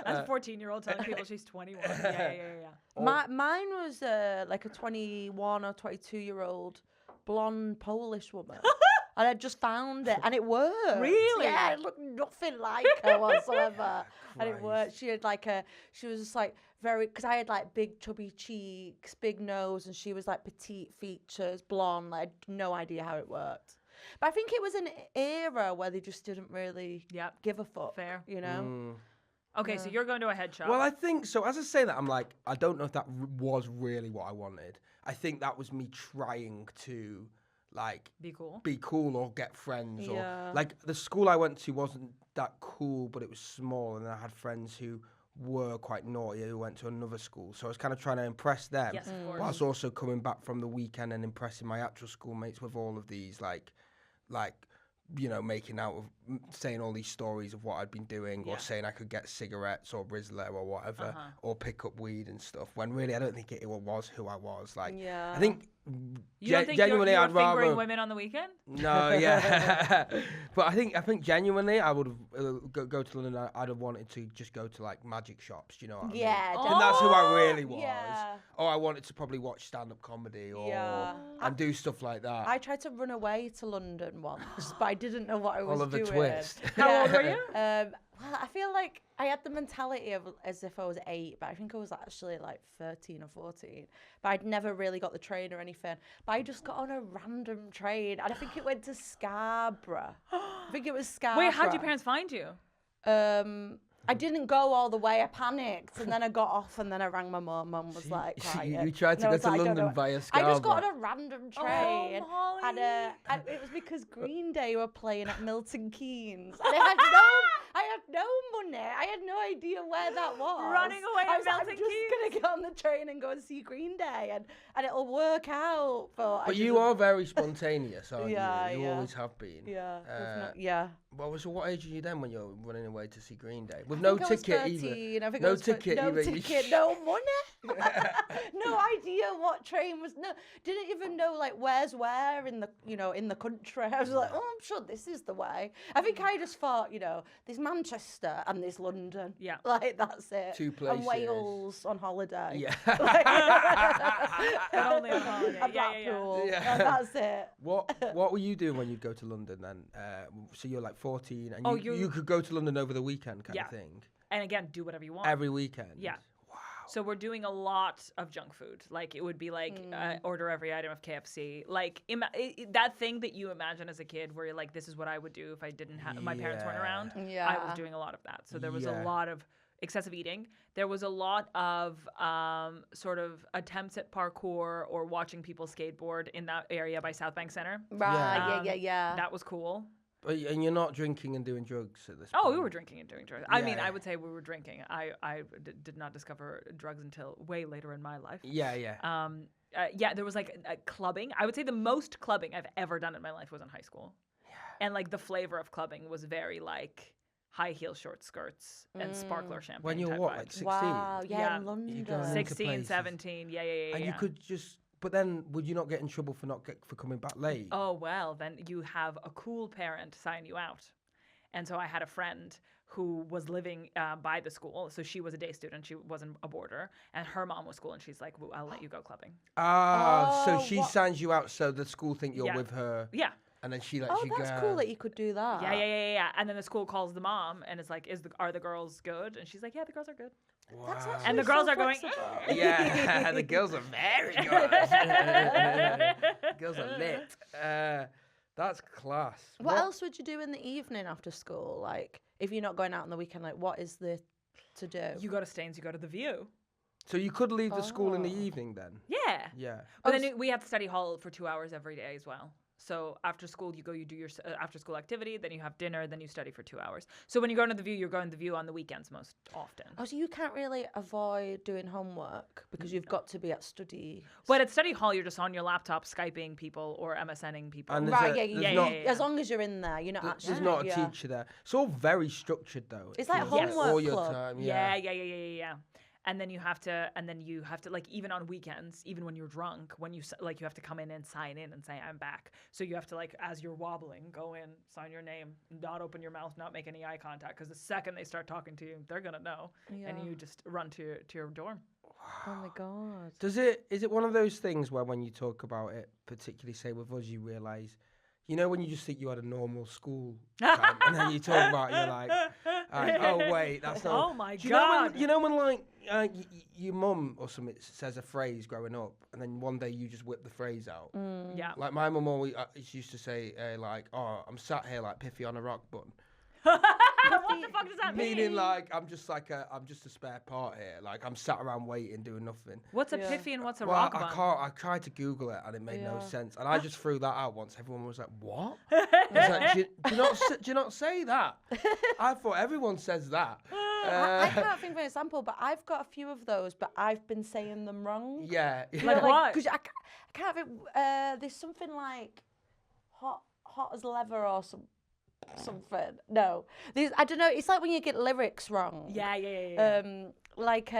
That's a 14-year-old telling people she's 21. Yeah. Mine was like a 21 or 22-year-old blonde Polish woman. And I just found it, and it worked. Really? Yeah, it looked nothing like her whatsoever. And it Christ. worked. She was just like very, because I had like big chubby cheeks, big nose, and she was like petite features, blonde. Like, I had no idea how it worked. But I think it was an era where they just didn't really Yep. give a fuck. Fair. You know? Mm. Okay, so you're going to a head shop. Well, I think so. As I say that, I'm like, I don't know if that was really what I wanted. I think that was me trying to, like, Be cool. be cool or get friends. Yeah. Or like the school I went to wasn't that cool, but it was small, and I had friends who were quite naughty who went to another school. So I was kind of trying to impress them, Yes, of course. whilst also coming back from the weekend and impressing my actual schoolmates with all of these like you know, making out of saying all these stories of what I'd been doing, Yeah. or saying I could get cigarettes or Rizzler or whatever, Uh-huh. or pick up weed and stuff. When really, I don't think it was who I was. Like, Yeah. I think You don't think genuinely, you're I'd fingering rather. women on the weekend? No, yeah, but I think genuinely, I would have go to London. I'd have wanted to just go to like magic shops. Do you know what I mean? Yeah, And that's who I Oh, really was. yeah. Or I wanted to probably watch stand-up comedy or Yeah. and do stuff like that. I tried to run away to London once, but I didn't know what I was Oliver doing. Twist. How old were you? Well, I feel like I had the mentality of as if I was 8, but I think I was actually like 13 or 14. But I'd never really got the train or anything. But I just got on a random train, and I think it went to Scarborough. I think it was Scarborough. Wait, how'd your parents find you? I didn't go all the way. I panicked, and then I got off, and then I rang my mum. Mum was like, So quiet. you tried to And I go was to like, I don't London know. via I Scarborough. just got on a random train, Molly. and it was because Green Day were playing at Milton Keynes, and I had no money. I had no idea where that was. Running away I to was like, Milton I'm just gonna get on the train and go and see Green Day, and it'll work out. But you are very spontaneous, aren't Yeah, you? You yeah. always have been. Yeah. Uh, Well, so what age are you then when you're running away to see Green Day? With no I think I was ticket 13. either. I think No I was ticket no either. ticket, no money. No idea what train was. No, didn't even know like where's where in the in the country. I was like, oh, I'm sure this is the way. I think I just thought, there's Manchester and there's London. Yeah. Like that's it. Two And places. Wales on holiday. Yeah. But only on holiday. And Yeah. Blackpool. Yeah. And that's it. What were you doing when you'd go to London then? So you're like 14, and Oh, you could go to London over the weekend kind Yeah. of thing. And again, do whatever you want. Every weekend. Yeah. Wow. So we're doing a lot of junk food. Like it would be like order every item of KFC. Like that thing that you imagine as a kid, where you're like, this is what I would do if I didn't have my parents weren't around. I Yeah. was doing a lot of that. So there was Yeah. a lot of excessive eating. There was a lot of sort of attempts at parkour or watching people skateboard in that area by South Bank Center. Right. Um, Yeah. That was cool. And you're not drinking and doing drugs at this point? Oh, we were drinking and doing drugs. I mean, Yeah. I would say we were drinking. I did not discover drugs until way later in my life. Yeah. Yeah, there was like a clubbing. I would say the most clubbing I've ever done in my life was in high school. Yeah. And like the flavor of clubbing was very like high heel short skirts and sparkler champagne. When you're type what, vibes. like 16? Wow, yeah, in You London. go into 16, places. 17. Yeah. And you could just... But then, would you not get in trouble for coming back late? Oh, well, then you have a cool parent sign you out. And so I had a friend who was living by the school. So she was a day student. She wasn't a boarder. And her mom was cool. And she's like, well, I'll let you go clubbing. So she signs you out so the school think you're with her. Yeah. And then she lets you go. Oh, that's cool that you could do that. Yeah. And then the school calls the mom and it's like, are the girls good? And she's like, yeah, the girls are good. Wow. And the girls are going, Yeah, the girls are very good. The girls are lit. That's class. What else would you do in the evening after school? Like, if you're not going out on the weekend, like, what is there to do? You go to Staines, you go to the View. So you could leave the school in the evening then? Yeah. Yeah. But then we have to study hall for 2 hours every day as well. So after school, you do your after school activity, then you have dinner, then you study for 2 hours. So when you go to the View, you're going to the View on the weekends most often. Oh, so you can't really avoid doing homework because you've got to be at study. But at study hall, you're just on your laptop Skyping people or MSNing people. And Right, yeah. As long as you're in there, you're not actually. There's not a teacher there. It's all very structured though. It's like feels homework all your club. time. Yeah. And then you have to, like, even on weekends, even when you're drunk, you have to come in and sign in and say, I'm back. So you have to, like, as you're wobbling, go in, sign your name, not open your mouth, not make any eye contact. Because the second they start talking to you, they're going to know. Yeah. And you just run to your dorm. Oh my God. Is it one of those things where when you talk about it, particularly say with us, you realise, you know, when you just think you had a normal school time, and then you talk about it, you're like, oh wait, that's not. Oh my God. God. You know when like your mum or something says a phrase growing up, and then one day you just whip the phrase out. Yeah. Like my mum always she used to say like, oh, I'm sat here like Piffy on a rock bun. What the fuck does that mean? Meaning like I'm just a spare part here. Like I'm sat around waiting doing nothing. What's a piffy and what's a Well, rock I bun? can't. I tried to Google it and it made no sense. And I just threw that out once. Everyone was like, "What?" I was like, do you not say that?" I thought everyone says that. I can't think of an example, but I've got a few of those, but I've been saying them wrong. Yeah. Like what? Because I can't think. There's something like hot as leather or something. No, I don't know. It's like when you get lyrics wrong. Yeah. Like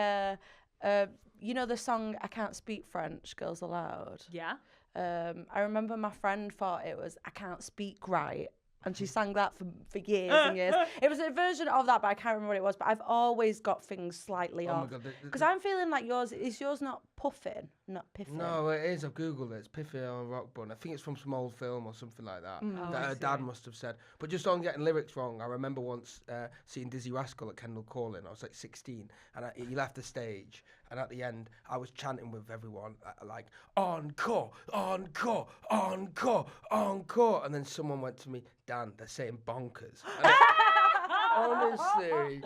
you know the song "I Can't Speak French, Girls Aloud." Yeah. I remember my friend thought it was "I Can't Speak Right." And she sang that for years and years. It was a version of that, but I can't remember what it was. But I've always got things slightly off. Because I'm feeling like yours not puffin, not piffin? No, it is. I've Googled it. It's Piffy on a rock bun. I think it's from some old film or something like that. That her dad must have said. But just on getting lyrics wrong, I remember once seeing Dizzy Rascal at Kendall Calling. I was like 16, and he left the stage. And at the end, I was chanting with everyone, like, encore, encore, encore, encore. And then someone went to me, Dan, they're saying bonkers. Honestly.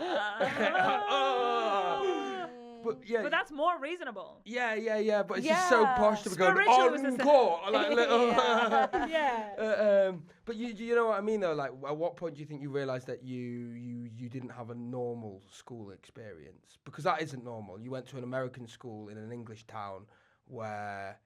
But yeah. But that's more reasonable. Yeah. But it's just so posh to be going, Spiritual was the same. encore. Like, Yeah. But you know what I mean, though? Like, at what point do you think you realised that you didn't have a normal school experience? Because that isn't normal. You went to an American school in an English town where...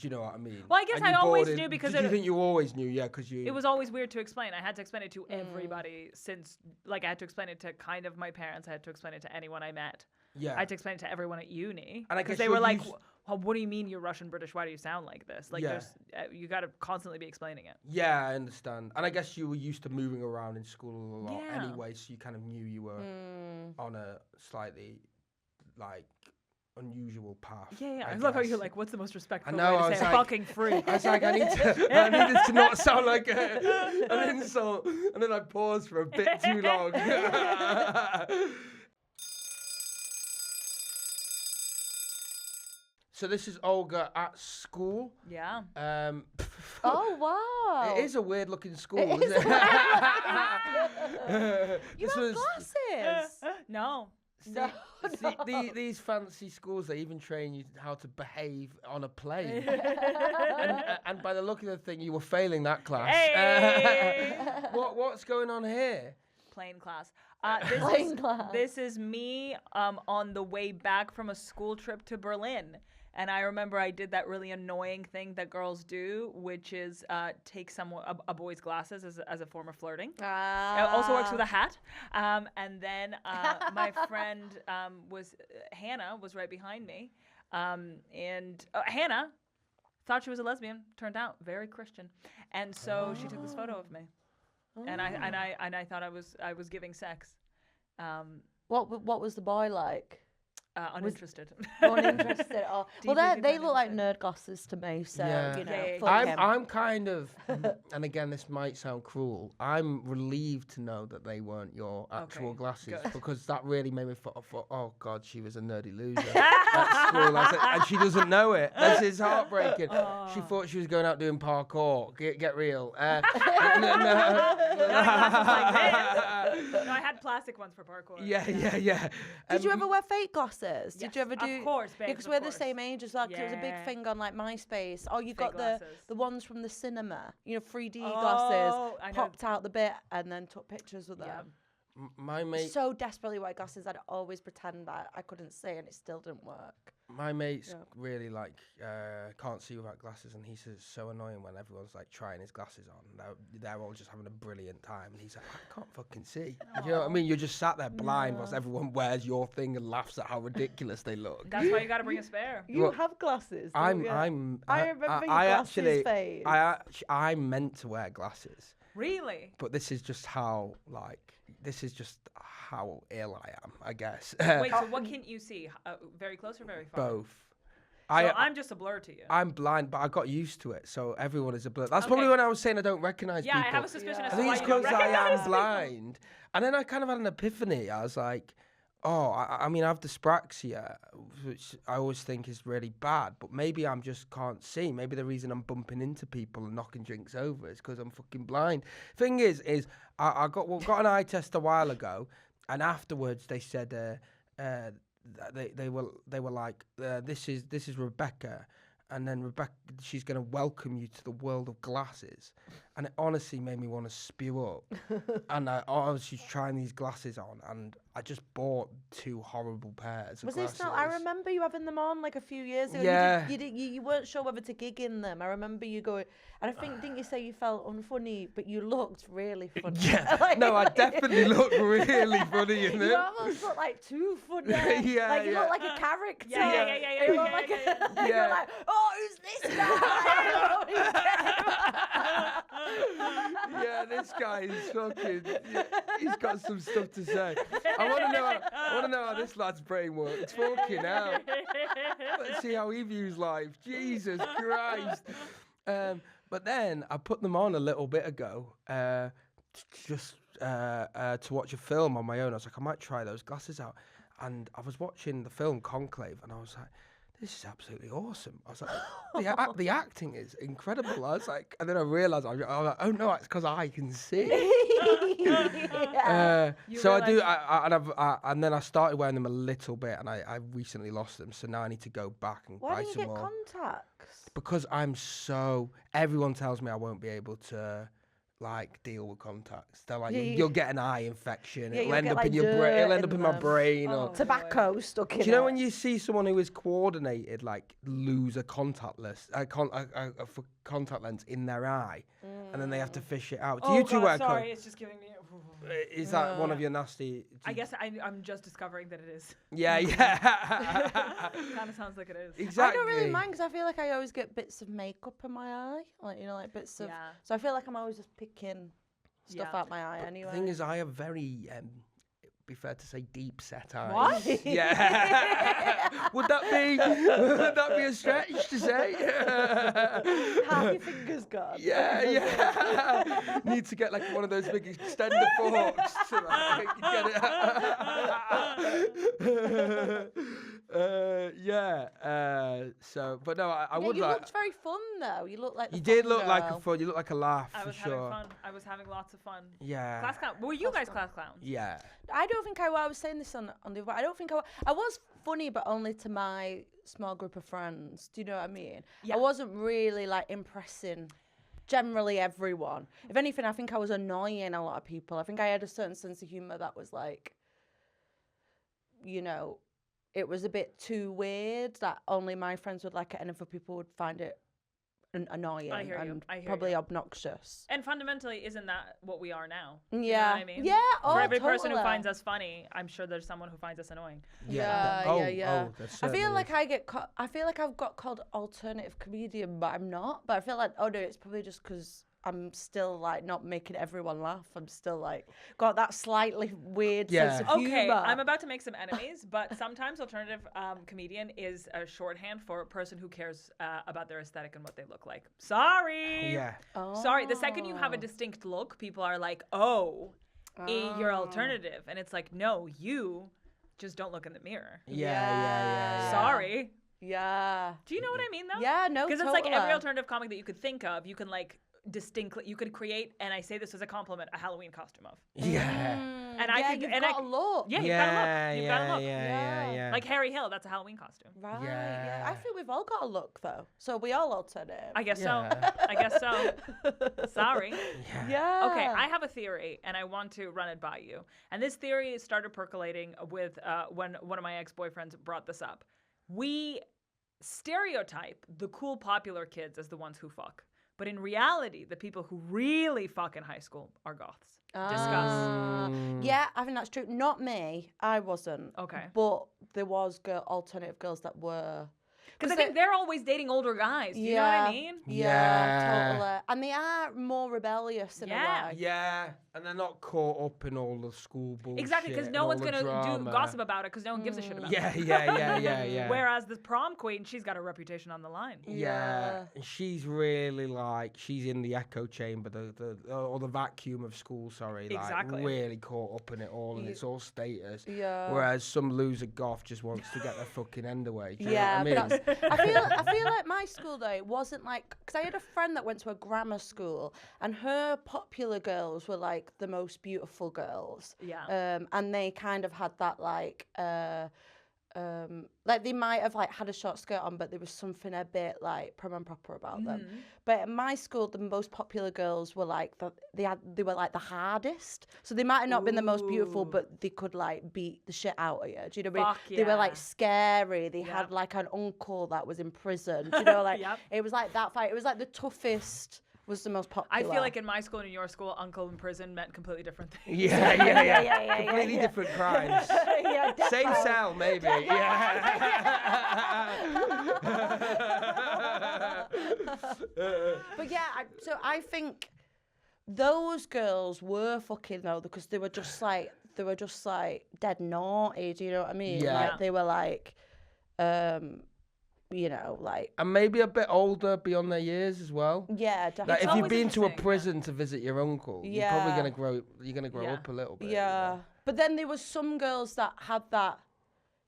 You know what I mean? Well, I guess I always knew because Did you think you always knew? Yeah, because you... It was always weird to explain. I had to explain it to everybody since... Like, I had to explain it to kind of my parents. I had to explain it to anyone I met. Yeah. I had to explain it to everyone at uni. And I because guess they were like, what do you mean you're Russian British? Why do you sound like this? Like, there's you got to constantly be explaining it. Yeah, I understand. And I guess you were used to moving around in school a lot anyway, so you kind of knew you were on a slightly, like... unusual path. Yeah. I love how you're like, what's the most respectful way to say fucking freak? I was like, I need this to not sound like an insult. And then I paused for a bit too long. So this is Olga at school. Yeah. Oh, wow. It is a weird looking school, It isn't is it? You have glasses. No. No, These fancy schools, they even train you how to behave on a plane. and by the look of the thing, you were failing that class. Hey! What's going on here? Plane class. Plane class. This is me on the way back from a school trip to Berlin. And I remember I did that really annoying thing that girls do, which is take a boy's glasses as a form of flirting. It also works with a hat. And then my friend Hannah was right behind me. And Hannah thought she was a lesbian, turned out very Christian. And so she took this photo of me. And I thought I was giving sex. What was the boy like? Uninterested. Uninterested. Oh. Well, they look like uninterested. nerd glasses to me, so Yeah. you know. Yeah. fuck him. I'm kind of, and again, this might sound cruel. I'm relieved to know that they weren't your actual Okay, glasses good. because that really made me thought, oh God, she was a nerdy loser at school. And she doesn't know it. This is heartbreaking. She thought she was going out doing parkour. Get real. No, I had plastic ones for parkour. Yeah. Did you ever wear fake glasses? Did you Yes, ever do? of course, babes, Because of we're the course. same age as well. 'Cause it was a big Yeah. thing on like MySpace. Oh, you Fake got glasses. the ones from the cinema. You know, 3D Oh, I glasses. know. Popped out the bit and then took pictures with Yeah. them. My mate, So desperately wear glasses, I'd always pretend that I couldn't see, and it still didn't work. my mates Yeah. really can't see without glasses, and he says it's so annoying when everyone's like trying his glasses on. They're all just having a brilliant time, and he's like, I can't fucking see. You know what I mean? You're just sat there blind whilst everyone wears your thing and laughs at how ridiculous they look. That's why you got to bring a spare. You Well, have glasses. I remember your glasses phase. I meant to wear glasses, Really? but this is just how ill I am, I guess. Wait, so what can you see? Very close or very far? Both. So I'm just a blur to you. I'm blind, but I got used to it, so everyone is a blur. That's Okay. probably when I was saying I don't recognize Yeah, people. I have a suspicion Yeah. as I to think why it's you don't because I recognize am blind. And then I kind of had an epiphany. I was like, I mean, I have dyspraxia, which I always think is really bad, but maybe I'm just can't see. Maybe the reason I'm bumping into people and knocking drinks over is because I'm fucking blind. Thing is I got an eye test a while ago, and afterwards they said they were like, this is Rebecca. And then Rebecca, she's going to welcome you to the world of glasses. And it honestly made me want to spew up. And I was just trying these glasses on, and I just bought 2 horrible pairs of Was glasses. this not? I remember you having them on like a few years ago. Yeah. You weren't sure whether to gig in them. I remember you going, and I think didn't you say you felt unfunny, but you looked really funny. Yeah. Like- No, I definitely look really funny in You them. almost look like too funny. Yeah, Like you yeah. look like a character. Yeah. You look like yeah. You're like, oh, who's this guy? Yeah, this guy is fucking. He's got some stuff to say. I want to know how this lad's brain works. Fucking hell. Let's see how he views life. Jesus Christ. But then I put them on a little bit ago, just to watch a film on my own. I was like, I might try those glasses out. And I was watching the film Conclave, and I was like, this is absolutely awesome. I was like, the acting is incredible. I was like, and then I realised, I was like, oh no, it's because I can see. So I do, and then I started wearing them a little bit, and I recently lost them. So now I need to go back and Why buy didn't some you get more. contacts? Because everyone tells me I won't be able to like deal with contacts. They're like, you'll get an eye infection. Yeah, It'll you'll end get, up like, in your brain. dirt It'll end up in in my them. brain. Oh. Or Tobacco stuck in do you know it. when you see someone who is coordinated, like lose a contact lens in their eye, and then they have to fish it out? Do Oh you two wear God, sorry, it's just giving me. Is that one of your nasty? I guess I'm just discovering that it is. Yeah. Kind of sounds like it is. Exactly. I don't really mind because I feel like I always get bits of makeup in my eye, like like bits of. Yeah. So I feel like I'm always just picking stuff Yeah. out my eye anyway. The thing is, I have very, be fair to say, deep set eyes. What? Yeah. Would that be a stretch to say? half your fingers gone. Yeah. Need to get like one of those big extender forks to like get it. So, but no, I Yeah, would you like. looked very fun though. You looked like the You did fun look like a girl. fun. You look like a laugh I for was sure. having fun. I was having lots of fun. Yeah. Class clown. Were you guys class clowns? Yeah. I don't think I was saying this on the other. I don't think I was funny, but only to my small group of friends. Do you know what I mean? Yeah. I wasn't really like impressing generally everyone. If anything, I think I was annoying a lot of people. I think I had a certain sense of humor that was like, you know, it was a bit too weird that only my friends would like it, and other people would find it annoying I hear you. and I hear probably you. obnoxious. And fundamentally, isn't that what we are now? Yeah. You know what I mean? Yeah. Oh, For every person who totally. finds us funny, I'm sure there's someone who finds us annoying. Yeah. Oh, Yeah. there I certainly feel like is. I feel like I've got called alternative comedian, but I'm not. But I feel like, oh no, it's probably just because I'm still like not making everyone laugh. I'm still like got that slightly weird sense of Okay, humor. I'm about to make some enemies, but sometimes alternative comedian is a shorthand for a person who cares about their aesthetic and what they look like. Sorry. Yeah. Sorry. The second you have a distinct look, people are like, oh, you're alternative. And it's like, no, you just don't look in the mirror. Yeah. Sorry. Yeah. Do you know what I mean, though? Yeah, no, Because it's like every totally. alternative comic that you could think of, you can like distinctly, you could create, and I say this as a compliment, a Halloween costume of. Yeah. And I yeah, could, you've and got a look. Yeah, you've got a look. You've got a look. Yeah. Like Harry Hill, that's a Halloween costume. Right. Yeah. Yeah. I think we've all got a look though. So we all alternative. I guess Yeah. so. I guess so. Sorry. Yeah. Okay, I have a theory, and I want to run it by you. And this theory started percolating with when one of my ex-boyfriends brought this up. We stereotype the cool, popular kids as the ones who fuck. But in reality, the people who really fuck in high school are goths. Discuss. Yeah, I think that's true. Not me. I wasn't. Okay. But there was alternative girls that were. Because I think they're always dating older guys. Do you know what I mean? Yeah, totally. And they are more rebellious in a way. Yeah, and they're not caught up in all the school bullshit. Exactly, because no and one's all the going to do drama. gossip about it because no one gives a shit about it. Yeah. Whereas the prom queen, she's got a reputation on the line. Yeah, and she's really like she's in the echo chamber, or the vacuum of school. Sorry, Exactly. like really caught up in it all, and it's all status. Yeah. Whereas some loser goth just wants to get their fucking end away. Do you know Yeah, what I mean? but I feel like my school though it wasn't like because I had a friend that went to a grammar school and her popular girls were like the most beautiful girls. Yeah. And they kind of had that like they might have like had a short skirt on, but there was something a bit like prim and proper about them. But at my school, the most popular girls were like they were like the hardest. So they might have not been the most beautiful, but they could like beat the shit out of you. Do you know what I mean? Fuck They were yeah. like scary. They had like an uncle that was in prison. Do you know, like it was like that fight. It was like the toughest. Was the most popular. I feel like in my school and in your school, uncle in prison meant completely different things. Yeah. Completely different crimes. yeah, Same definitely. cell, maybe. But yeah, I think those girls were fucking though because they were just like dead naughty. Do you know what I mean? Yeah. Like they were like, you know, like And maybe a bit older beyond their years as well. yeah, Like definitely. if you've always been to a interesting, prison to visit your uncle, you're probably Yeah. gonna grow. You're gonna grow Yeah. up a little bit. Yeah, but then there was some girls that had that,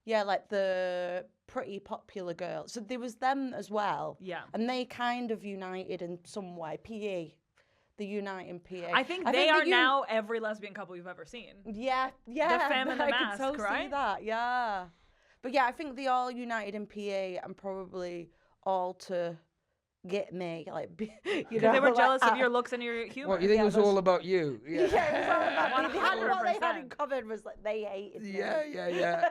like the pretty popular girls. So there was them as well. Yeah. and they kind of united in some way. PE, the uniting PE. I think they are now every lesbian couple you've ever seen. Yeah. The femme in the I could mask, so see right? that. Yeah, but yeah, I think they all united in PE and probably all to get me, like you Because know, they were like, jealous of your looks and your humor. What you think Yeah, it was those- all about you? Yeah, it was all about me. They had, what they had 100%. in common was like they hated me. Yeah.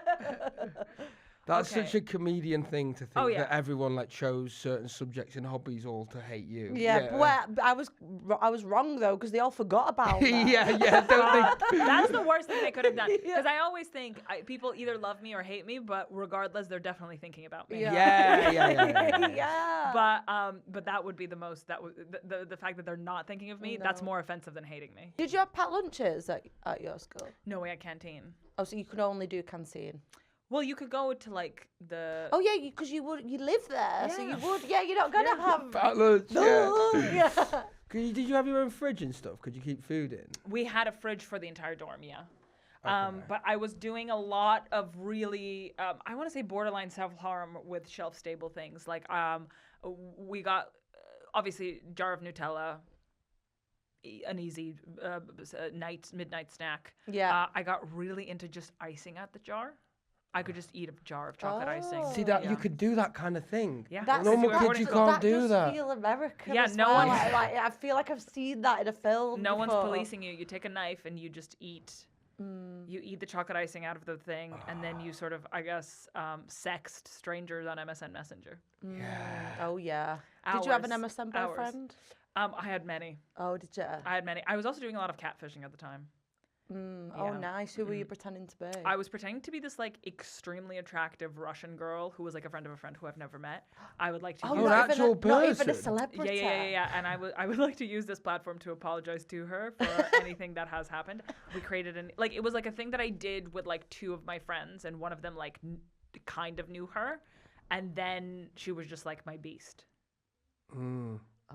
That's Okay. such a comedian thing to think Oh, yeah. that everyone like chose certain subjects and hobbies all to hate you. Yeah, but I was wrong though because they all forgot about that. yeah. Don't think. That's the worst thing they could have done. Because I always think people either love me or hate me, but regardless, they're definitely thinking about me. Yeah. Yeah. But that would be the most. That would the fact that they're not thinking of me. That's more offensive than hating me. Did you have packed lunches at your school? No way, at canteen. Oh, so you could only do canteen. Well, you could go to like the. Oh yeah, because you live there, so you would. Yeah, you're not gonna have. Fat lunch, yeah. Yeah. Did you have your own fridge and stuff? Could you keep food in? We had a fridge for the entire dorm. Yeah. Okay. But I was doing a lot of really, I want to say borderline self-harm with shelf-stable things. Like we got, obviously, jar of Nutella, an easy midnight snack. Yeah. I got really into just icing at the jar. I could just eat a jar of chocolate icing. Oh. See that Yeah. you could do that kind of thing. Yeah. That's, Normal That's kids, you what can't that do does that. feel American Yeah, as no well. one- I feel like I've seen that in a film. No one's before. policing you. You take a knife and you just eat. You eat the chocolate icing out of the thing, and then you sort of, I guess, sext strangers on MSN Messenger. Yeah. Oh yeah. Did you have an Hours. MSN Hours. boyfriend? I had many. Oh, did you? I had many. I was also doing a lot of catfishing at the time. Oh, Yeah. nice. Who were you pretending to be? I was pretending to be this like extremely attractive Russian girl who was like a friend of a friend who I've never met. I would like to. Oh, use an not actual even not even a person. celebrity. Yeah. And I would like to use this platform to apologize to her for anything that has happened. We created it was like a thing that I did with like two of my friends, and one of them like kind of knew her, and then she was just like my beast.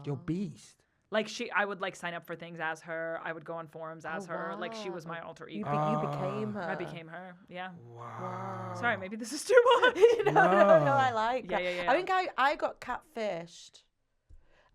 Your beast. Like I would like sign up for things as her. I would go on forums as her. Like she was my alter You, ego. you became her. I became her. Yeah. Wow. Sorry, maybe this is too much. no, I like Yeah, that. yeah. I think I got catfished.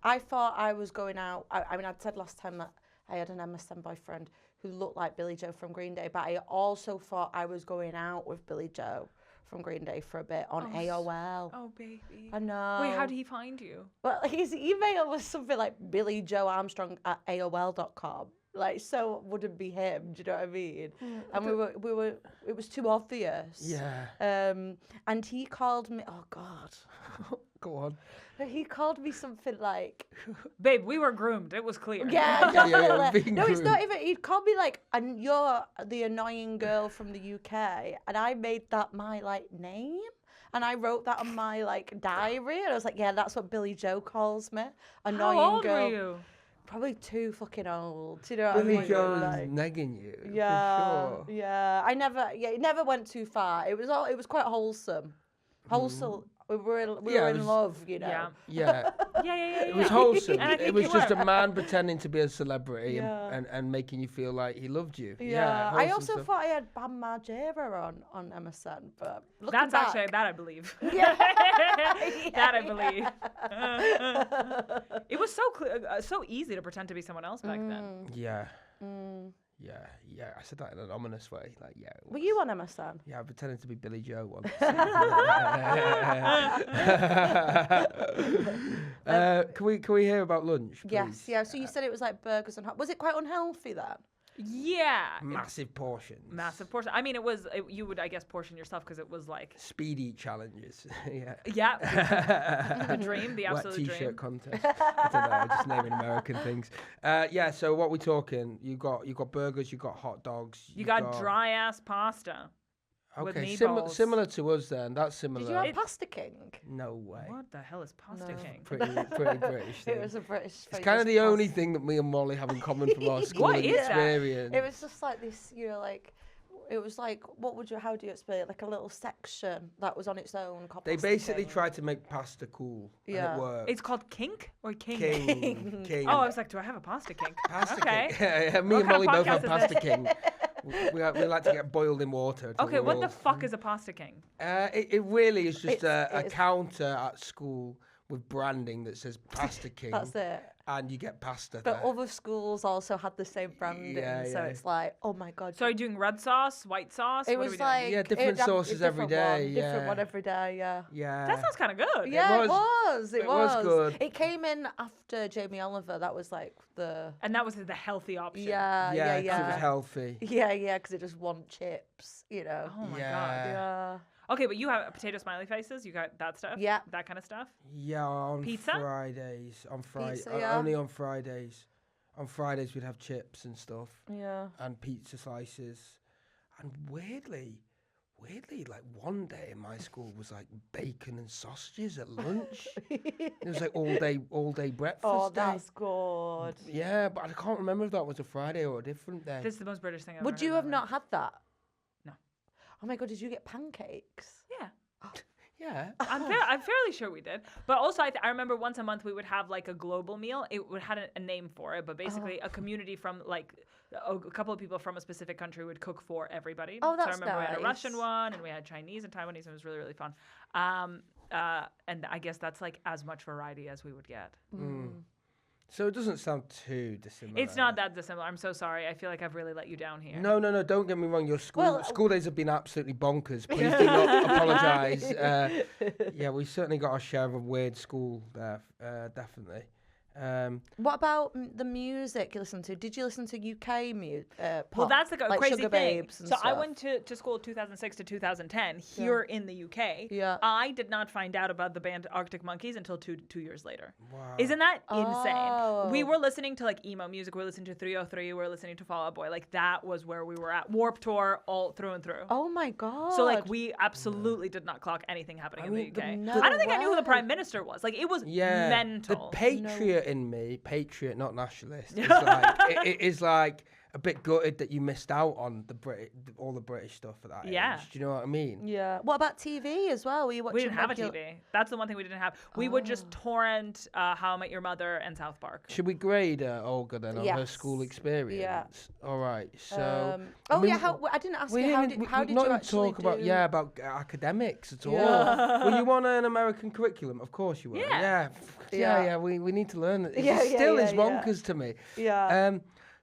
I thought I was going out. I mean, I'd said last time that I had an MSN boyfriend who looked like Billy Joe from Green Day, but I also thought I was going out with Billy Joe from Green Day for a bit on AOL. Oh, baby. I know. Wait, how did he find you? Well, his email was something like BillyJoeArmstrong@AOL.com. Like, so it wouldn't be him. Do you know what I mean? And we were. It was too obvious. Yeah. And he called me. Oh God. Go on. He called me something like. Babe, we were groomed. It was clear. Yeah, yeah, definitely. being No, it's not groomed. even. He called me like, and you're the annoying girl from the UK, and I made that my like name, and I wrote that on my like diary, and I was like, yeah, that's what Billy Joe calls me, annoying How old girl. were you? Probably too fucking old. Do you know what I Billy mean? Joe's Like, negging you. yeah, For sure. yeah. It never went too far. It was quite wholesome. Wholesome. We were Yeah, in it was- love, you know. Yeah. Yeah. Yeah. It was wholesome. And I It think was you just were. a man pretending to be a celebrity Yeah. and making you feel like he loved you. Yeah, I wholesome also stuff. thought I had Bam Margera on MSN, but looking That's back, actually, that I believe. Yeah. That I believe. It was so easy to pretend to be someone else back then. Yeah. Yeah. I said that in an ominous way. Like, yeah. it Were was. you on MSN? Yeah, I pretended to be Billy Joe once. Can we hear about lunch, please? Yes, yeah. So you said it was like burgers and hot. Was it quite unhealthy then? Yeah. Massive portions. Massive portion. I mean, you would, I guess, portion yourself because it was like, Speed eat challenges. Yeah. yeah, the dream, the Wet absolute t-shirt dream. contest. I don't know, just naming American things. Yeah, so what we talking? You got burgers, you got hot dogs. You got dry ass pasta. with Okay, meatballs. similar to us then. That's similar. Did you have Pasta King? No way. What the hell is Pasta No. King? Pretty British thing. It was a British. It's kind of the only thing that me and Molly have in common from our schooling is that? experience. It was just like this, you know, like it was like how do you explain it? Like a little section that was on its own. Called They Pasta basically King. tried to make pasta cool, Yeah. and it worked. It's called kink or king? King. Oh, I was like, do I have a Pasta King? Pasta okay. King. Yeah, me What and kind Molly of both have podcast is Pasta this? King. We like to get boiled in water. till Okay, we're what the all- fuck is a Pasta King? It really is just a It's- counter at school with branding that says Pasta King, That's it. and you get pasta But there. other schools also had the same branding, Yeah, so yeah. it's like, oh my god. So are you doing red sauce, white sauce? it What are was we doing? like Yeah, different a sauces every different day, one, different yeah. one every day. Yeah. Yeah. That sounds kind of good. Yeah, was- it was. It it was good. It came in after Jamie Oliver. That was like the. And that was the healthy option. Yeah, Yeah, yeah, 'cause it was yeah. healthy. Yeah, because it just want chips, you know. Oh my Yeah. god. Yeah. Okay, but you have potato smiley faces. You got that stuff. Yeah. That kind of stuff. Yeah, on Pizza? Fridays. On Friday, Pizza, yeah. only on Fridays. On Fridays we'd have chips and stuff, Yeah. and pizza slices, and weirdly, like one day in my school was like bacon and sausages at lunch. It was like all day breakfast. Oh, day. that's good. Yeah, but I can't remember if that was a Friday or a different day. This is the most British thing I've Would ever you heard have in my not life. had that? No. Oh my god, did you get pancakes? Yeah. Yeah, Yeah. I'm fairly sure we did. But also, I remember once a month we would have like a global meal. It would had a name for it, but basically a community from like a couple of people from a specific country would cook for everybody. Oh, that's so I remember we had a nice. Russian one, and we had Chinese and Taiwanese, and it was really, really fun. And I guess that's like as much variety as we would get. So it doesn't sound too dissimilar. It's not that dissimilar. I'm so sorry. I feel like I've really let you down here. No, don't get me wrong. Your Well, school days have been absolutely bonkers. Please do not apologise. Yeah, we certainly got our share of a weird school there, definitely. What about the music you listen to? Did you listen to UK music? Well, that's the like crazy Sugar thing. Babes and So I stuff? went to school 2006 to 2010 here in the UK. Yeah. I did not find out about the band Arctic Monkeys until two years later. Wow. Isn't that insane? Oh. We were listening to like emo music. We were listening to 303. We were listening to Fall Out Boy. Like that was where we were at. Warped Tour all through and through. Oh my god. So like we absolutely did not clock anything happening in the UK. no I don't think I knew who the way. Prime Minister was. Like it was Yeah, mental. the patriot in me, patriot, not nationalist, is like it is like a bit gutted that you missed out on all the British stuff at that Yeah. age. Do you know what I mean? Yeah. What about TV as well? Were you watching We didn't have a regular- TV. That's the one thing we didn't have. We would just torrent How I Met Your Mother and South Park. Should we grade Olga then on her Yes. school experience? All right. So. oh I mean, yeah. I didn't ask we you. How didn't- did, how we- did not you even actually talk about do? about academics at all. Yeah. Were you on an American curriculum? Of course you were. Yeah. Yeah. We need to learn it. It Yeah, still is yeah. bonkers to me. Yeah.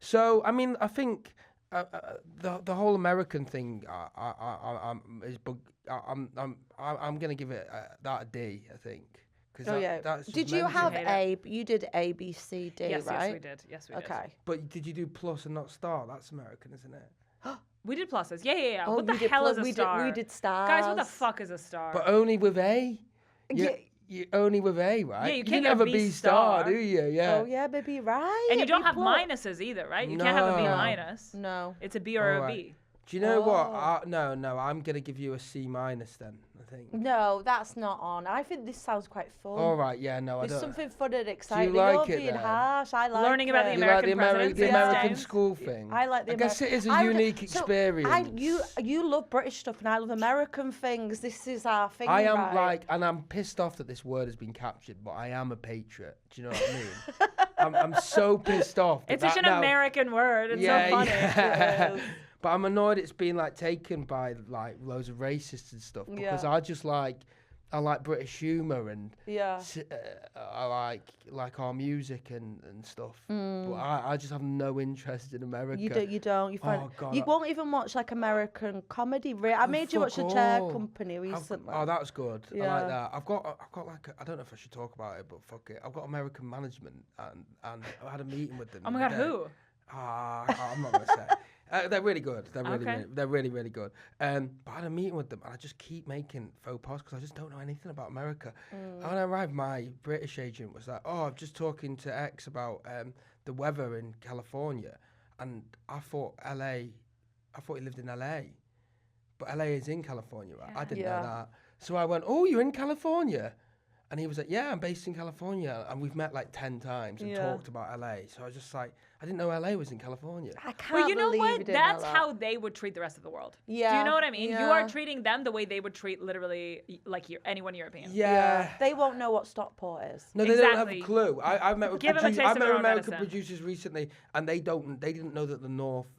So I mean, I think the whole American thing is I'm gonna give it that a D. I think. Oh yeah. That's just Did you mental. have Hate A? You did A, B, C, D, Yes, right? yes, we did. Yes, we did. Okay. But did you do plus and not star? That's American, isn't it? We did pluses. Yeah. Oh, What the you did hell plus- is a we star? we did stars. Guys, what the fuck is a star? But only with A. Yeah. You only with A, right? Yeah, you you can't didn't get have a a B B star, star. do you? Yeah. Oh yeah, maybe right. and you don't B have plus. minuses either, right? You can't have a B No. minus. No. It's a B or a Alright. B. Do you know what? Oh. No, I'm gonna give you a C minus then. I think. No, that's not on. I think this sounds quite fun. All right, yeah, no, I There's don't. something fun and exciting. like You're it being then? harsh. I like Learning about the it. You like the American American, presidents, American James? school thing. I like the I guess it is a I would- unique so, experience. You love British stuff and I love American things. This is our thing. I am right? like, and I'm pissed off that this word has been captured, but I am a patriot. Do you know what I mean? I'm so pissed off. that It's such that an now- American word. It's Yeah, so funny. yeah. It is. But I'm annoyed it's been like taken by like loads of racists and stuff because Yeah. I like British humour and Yeah. I like our music and stuff. But I just have no interest in America. You don't. You find Oh, God, you I- won't even watch like American comedy. I made you watch The fuck Chair all. Company recently. Oh, that's good. I Yeah. like that. I've got like I don't know if I should talk about it, but fuck it. I've got American management and I had a meeting with them. Oh my the god, other day. who? I'm not gonna say. They're really good. Okay. They're really good. But I had a meeting with them, and I just keep making faux pas because I just don't know anything about America. And when I arrived, my British agent was like, "Oh, I'm just talking to X about the weather in California," and I thought he lived in LA, but LA is in California, right? I didn't Yeah. know that. So I went, "Oh, you're in California?" And he was like, "Yeah, I'm based in California," and we've met like 10 times and Yeah. talked about LA. So I was just like, I didn't know LA was in California. I can't Well, you know believe what? you didn't know That's that. how they would treat the rest of the world. Do Yeah, you know what I mean? You yeah. are treating them the way they would treat literally like anyone European. Yeah. They won't know what Stockport is. No, they don't have a Exactly. clue. I've met with Give 'em a taste I've of met their with own American medicine. producers recently, and they didn't know that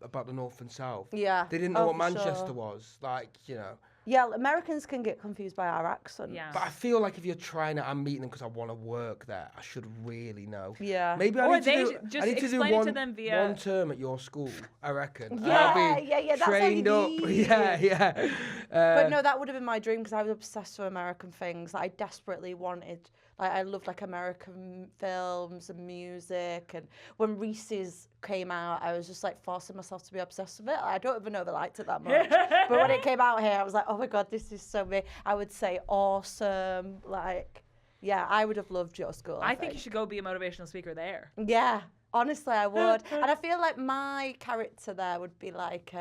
about the North and South. Yeah. They didn't know Oh, what for Manchester sure. was. Like, you know. Yeah, Americans can get confused by our accent. Yeah. But I feel like if you're trying to, I'm meeting them because I want to work there. I should really know. Yeah. Maybe I Or need they to do. should just I need to do explain it to one, them via- one term at your school. I reckon. And Yeah, I'll be yeah, that's all you trained up. need. Yeah. But no, that would have been my dream because I was obsessed with American things. I desperately wanted, like, I loved like American films and music. And when Reese's came out, I was just like forcing myself to be obsessed with it. I don't even know if I liked it that much. But when it came out here, I was like, oh my God, this is so me. I would say awesome. Like, yeah, I would have loved your school. I think you should go be a motivational speaker there. Yeah, honestly, I would. And I feel like my character there would be like,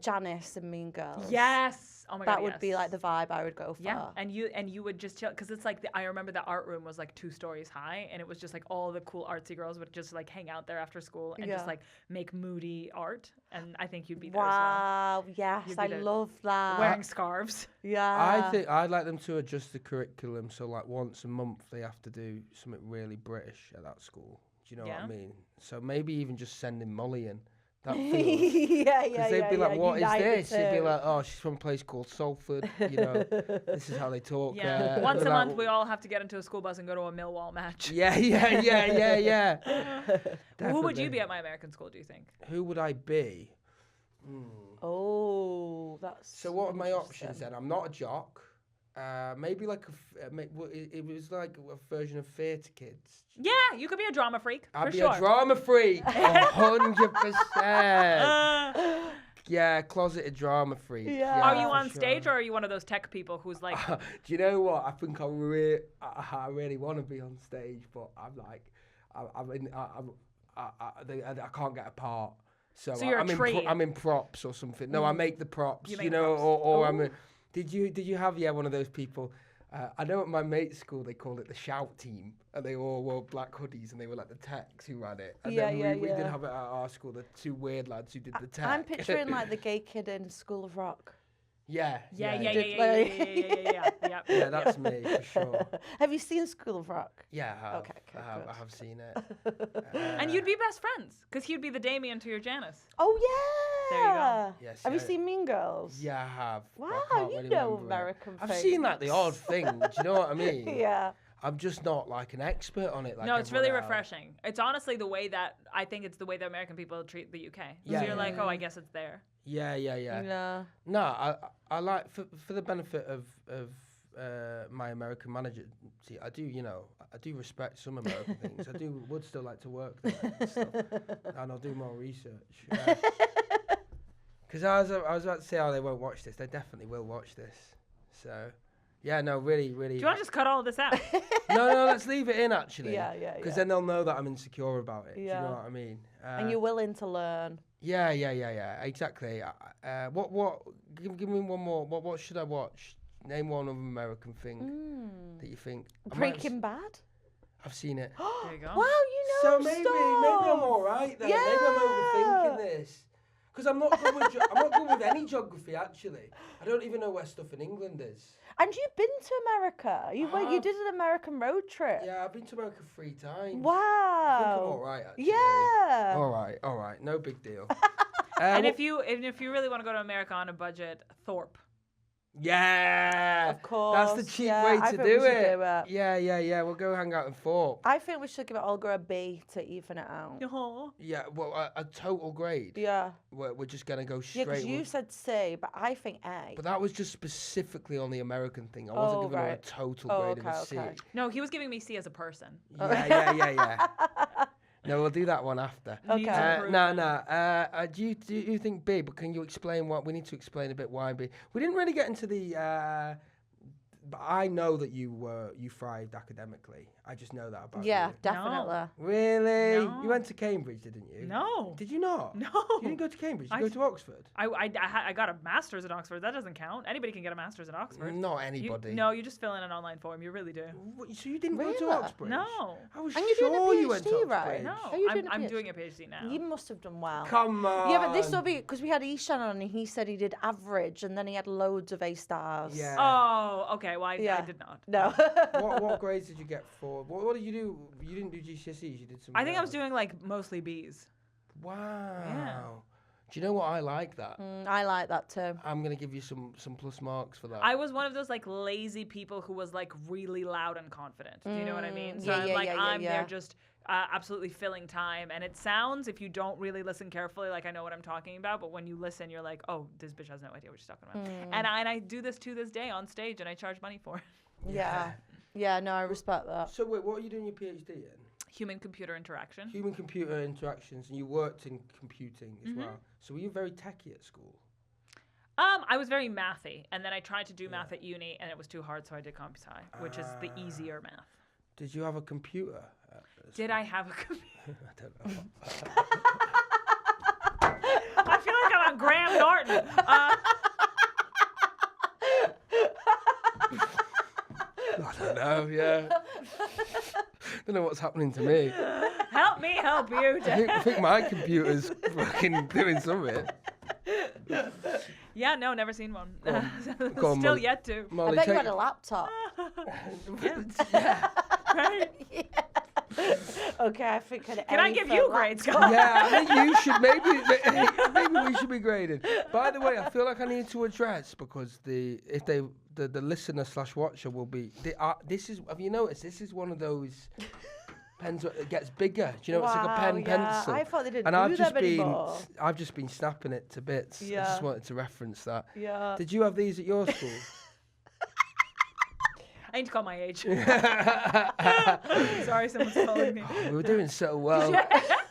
Janice and Mean Girls. Yes. Oh my god. That would be like the vibe I would go for. Yeah, and you would just chill because it's like I remember the art room was like 2 stories high, and it was just like all the cool artsy girls would just like hang out there after school and just like make moody art, and I think you'd be there as well. Wow, yes, You'd be I there love that. Wearing scarves. Yeah. I think I'd like them to adjust the curriculum so like once a month they have to do something really British at that school. Do you know what I mean? So maybe even just sending Molly in. That feels. yeah. Because they'd be like, "What is this?" They'd be like, "Oh, she's from a place called Salford. You know, this is how they talk." Yeah. Once a month, we all have to get into a school bus and go to a Millwall match. Yeah. Who would you be at my American school? Do you think? Who would I be? Oh, that's. So what are my options then? I'm not a jock. Maybe like it was like a version of Theatre Kids. Yeah, you could be a drama freak. I'd be sure. a drama freak, 100%. Yeah, closeted drama freak. Yeah. Are you on for stage sure. or are you one of those tech people who's like? Do you know what? I think I really want to be on stage, but I'm like, I can't get a part. So you're a tree. I'm in props or something. No, I make the props. You make know, props. or I'm a. Did you have one of those people? I know at my mate's school they called it the shout team, and they all wore black hoodies, and they were like the techs who ran it. And then we did have it at our school, the 2 weird lads who did the tech. I'm picturing like the gay kid in School of Rock. Yeah. Yeah, that's me for sure. Have you seen School of Rock? Yeah, I have. Okay, I have seen it. And you'd be best friends because he'd be the Damien to your Janice. Oh yeah. There you go. Yes, Have you seen Mean Girls? Yeah, I have. but I Wow, can't you really know remember it. American I've things. seen like the odd thing. Do you know what I mean? Yeah. I'm just not like an expert on it. Like No, it's really everyone else. refreshing. It's honestly the way that I think it's the way that American people treat the UK. Yeah, So you're yeah, like, oh, I guess it's there. Yeah. Yeah. No, I like for the benefit of my American manager. See, I do respect some American things. Would still like to work there and stuff, and I'll do more research. Because I was about to say, oh, they won't watch this. They definitely will watch this. So, yeah, no, really. Do you want to just cut all of this out? No, let's leave it in actually. Yeah. Because then they'll know that I'm insecure about it. Yeah. Do you know what I mean? And you're willing to learn. Yeah. Exactly. Give me one more. What should I watch? Name one of American thing that you think. Breaking Bad? I've seen it. There you go. Wow, you So know maybe stuff. I'm all right then. Yeah. Maybe I'm overthinking this. Because I'm not good with I'm not good with any geography actually. I don't even know where stuff in England is. And you've been to America. You have. did an American road trip. Yeah, I've been to America 3 times. Wow. I think I'm all right actually. Yeah. All right. No big deal. And if you really want to go to America on a budget, Thorpe. Yeah, Of course. That's the cheap yeah, way I to think we do should it. do it. Yeah. We'll go hang out in Thorpe. I think we should give Olga a B to even it out. Yeah, well, a total grade. Yeah. We're just gonna go Yeah, straight. because you said C, but I think A. But that was just specifically on the American thing. I wasn't giving her a right. total Oh, grade okay, of a C. okay. No, he was giving me C as a person. Yeah. No, we'll do that one after. Okay. Needs improvement. Do you think B? But can you explain what we need to explain a bit why B? We didn't really get into the. But I know that you thrived academically. I just know that about Yeah, you. definitely. Really? No. You went to Cambridge, didn't you? No. Did you not? No. You didn't go to Cambridge. You I- go to Oxford. I got a master's at Oxford. That doesn't count. Anybody can get a master's at Oxford. Not You- anybody. no, you just fill in an online form. You really do. What, so you didn't go to Really? Oxford? No. I was And you're doing a sure you went to PhD, Oxford. right? No. Are you doing a I'm PhD? doing a PhD now. You must have done well. Come on. Yeah, but this will be because we had Ishan on and he said he did average and then he had loads of A stars. Yeah. Oh, okay. Well, I Yeah. did not. No. What grades did you get for? What did you do? You didn't do GCSEs. You did some. I think I was doing like mostly B's. Wow. Do you know what I like that? I like that too. I'm gonna give you some plus marks for that. I was one of those like lazy people who was like really loud and confident. Do you know what I mean? So yeah, I'm yeah, like, yeah, I'm yeah. there just absolutely filling time. And it sounds, if you don't really listen carefully, like I know what I'm talking about. But when you listen, you're like, oh, this bitch has no idea what she's talking about. And I do this to this day on stage and I charge money for it. Yeah. Yeah, no, I respect that. So wait, what are you doing your PhD in? Human-computer interaction. Human-computer interactions, and you worked in computing as Mm-hmm. well. So were you very techie at school? I was very mathy, and then I tried to do math at uni, and it was too hard, so I did comp sci, which is the easier math. Did you have a computer? Did I have a computer? I don't know. I feel like I'm on Graham Norton. I don't know, yeah. Don't know what's happening to me. Help me help you, Dad. I think my computer's fucking doing something. Yeah, no, never seen one. Go on, Still Molly. yet to. I Molly, bet you take... had a laptop. yeah. Right? Okay, I think Can I give you grades, guys? Yeah, I think you should maybe we should be graded. By the way, I feel like I need to address because the listener / watcher will be this is, have you noticed, this is one of those pens that gets bigger. Do you know, it's like a pen pencil. I thought they didn't And do them anymore. I've just been snapping it to bits. I Yeah. just wanted to reference that. Yeah. Did you have these at your school? I need to call my age. Sorry, someone's calling me. We were doing so well.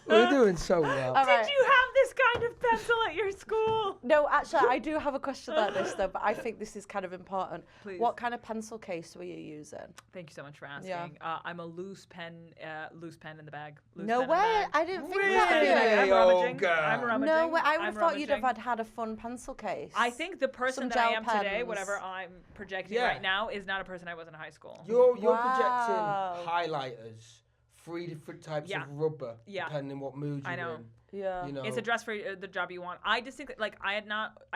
We were doing so well. All right. Did you have this kind of pencil at your school? No, actually, I do have a question like this, though, but I think this is kind of important. Please. What kind of pencil case were you using? Thank you so much for asking. Yeah. I'm a loose pen in the bag. Loose No pen in the way. bag. I didn't think Really? that. I'm rummaging. Olga. I'm rummaging. No way. I would I'm have thought you'd have rummaging. had a fun pencil case. I think the person Some that I gel am today, pens. whatever I'm projecting Yeah. right now, is not a person I was in high school. You're Wow. projecting highlighters, 3 different types Yeah. of rubber, Yeah. depending what mood you're I know. in. Yeah. You know, It's a dress for the job you want. I just think that, like, I a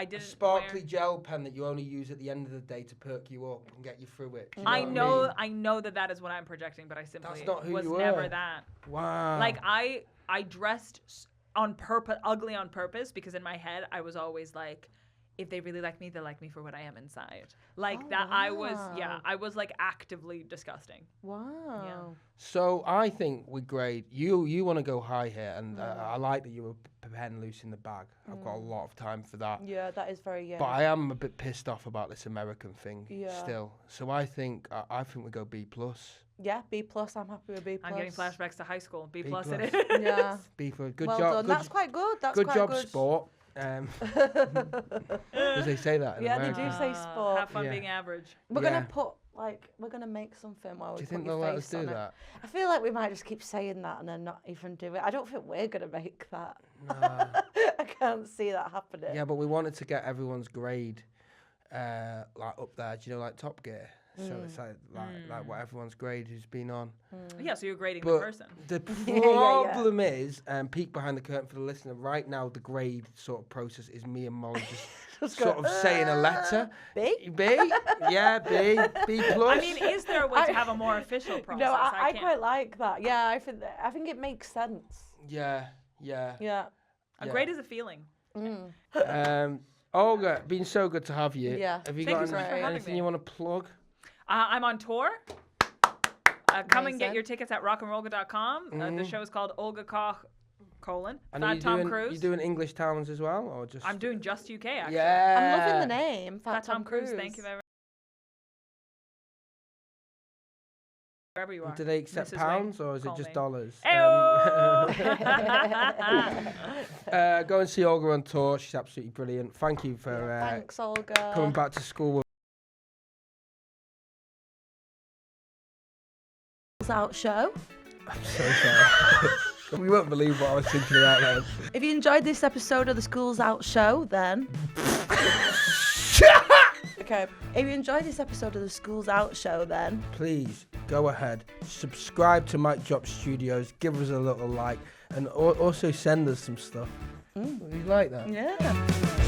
didn't sparkly wear- gel pen that you only use at the end of the day to perk you up and get you through it. Do you I what know, I mean? that is what I'm projecting, but I simply not who was you never were. that. Wow. Like I dressed on purpose, ugly on purpose, because in my head I was always like, if they really like me, they like me for what I am inside. Like Oh, that, wow. I was like actively disgusting. Wow. So I think we grade you want to go high here, and I like that you were pen loose in the bag. I've got a lot of time for that. Yeah, that is very But I am a bit pissed off about this American thing Yeah. still. So I think we go B plus. Yeah, B plus. I'm happy with B plus. I'm getting flashbacks to high school. B B plus plus. it is. Yeah. B for good well job. done. Good, That's quite good. That's good quite job, good. sport. Does they say that? In Yeah, they America? do say sport. Have fun Yeah. being average. We're Yeah. gonna put we're gonna make something while we Do you put think your they'll let us face do on it. that? I feel like we might just keep saying that and then not even do it. I don't think we're gonna make that. Nah. I can't see that happening. Yeah, but we wanted to get everyone's grade like up there. Do you know, like Top Gear? So it's like what everyone's grade who's been on. Yeah, so you're grading But the person. the yeah. problem is, peek behind the curtain for the listener, right now the grade sort of process is me and Molly just sort of saying a letter. B? B? Yeah, B. B plus. I mean, is there a way to have a more official process? No, I can't. quite like that. Yeah, I think it makes sense. Yeah. Yeah. A yeah. grade is a feeling. Olga, been so good to have you. Yeah. Have you Thank got you so much for having anything me. you want to plug? I'm on tour. Come and get Amazing. your tickets at rockandrolga.com. The show is called Olga Koch, And Fat Tom Cruise. You doing English towns as well, or just? I'm doing just UK, actually. Yeah. I'm loving the name. Fat Tom Cruise. Thank you very much. Wherever you are. Do they accept Mrs. pounds Wing, or is it call just me. dollars? Ayo! Go and see Olga on tour. She's absolutely brilliant. Thank you for Thanks, Olga. coming back to school. Out show. I'm so sorry. We won't believe what I was thinking about then. If you enjoyed this episode of the Schools Out show, then okay. If you enjoyed this episode of the Schools Out show, then Please go ahead, subscribe to Mike Drop Studios, give us a little like, and also send us some stuff. You like that? yeah.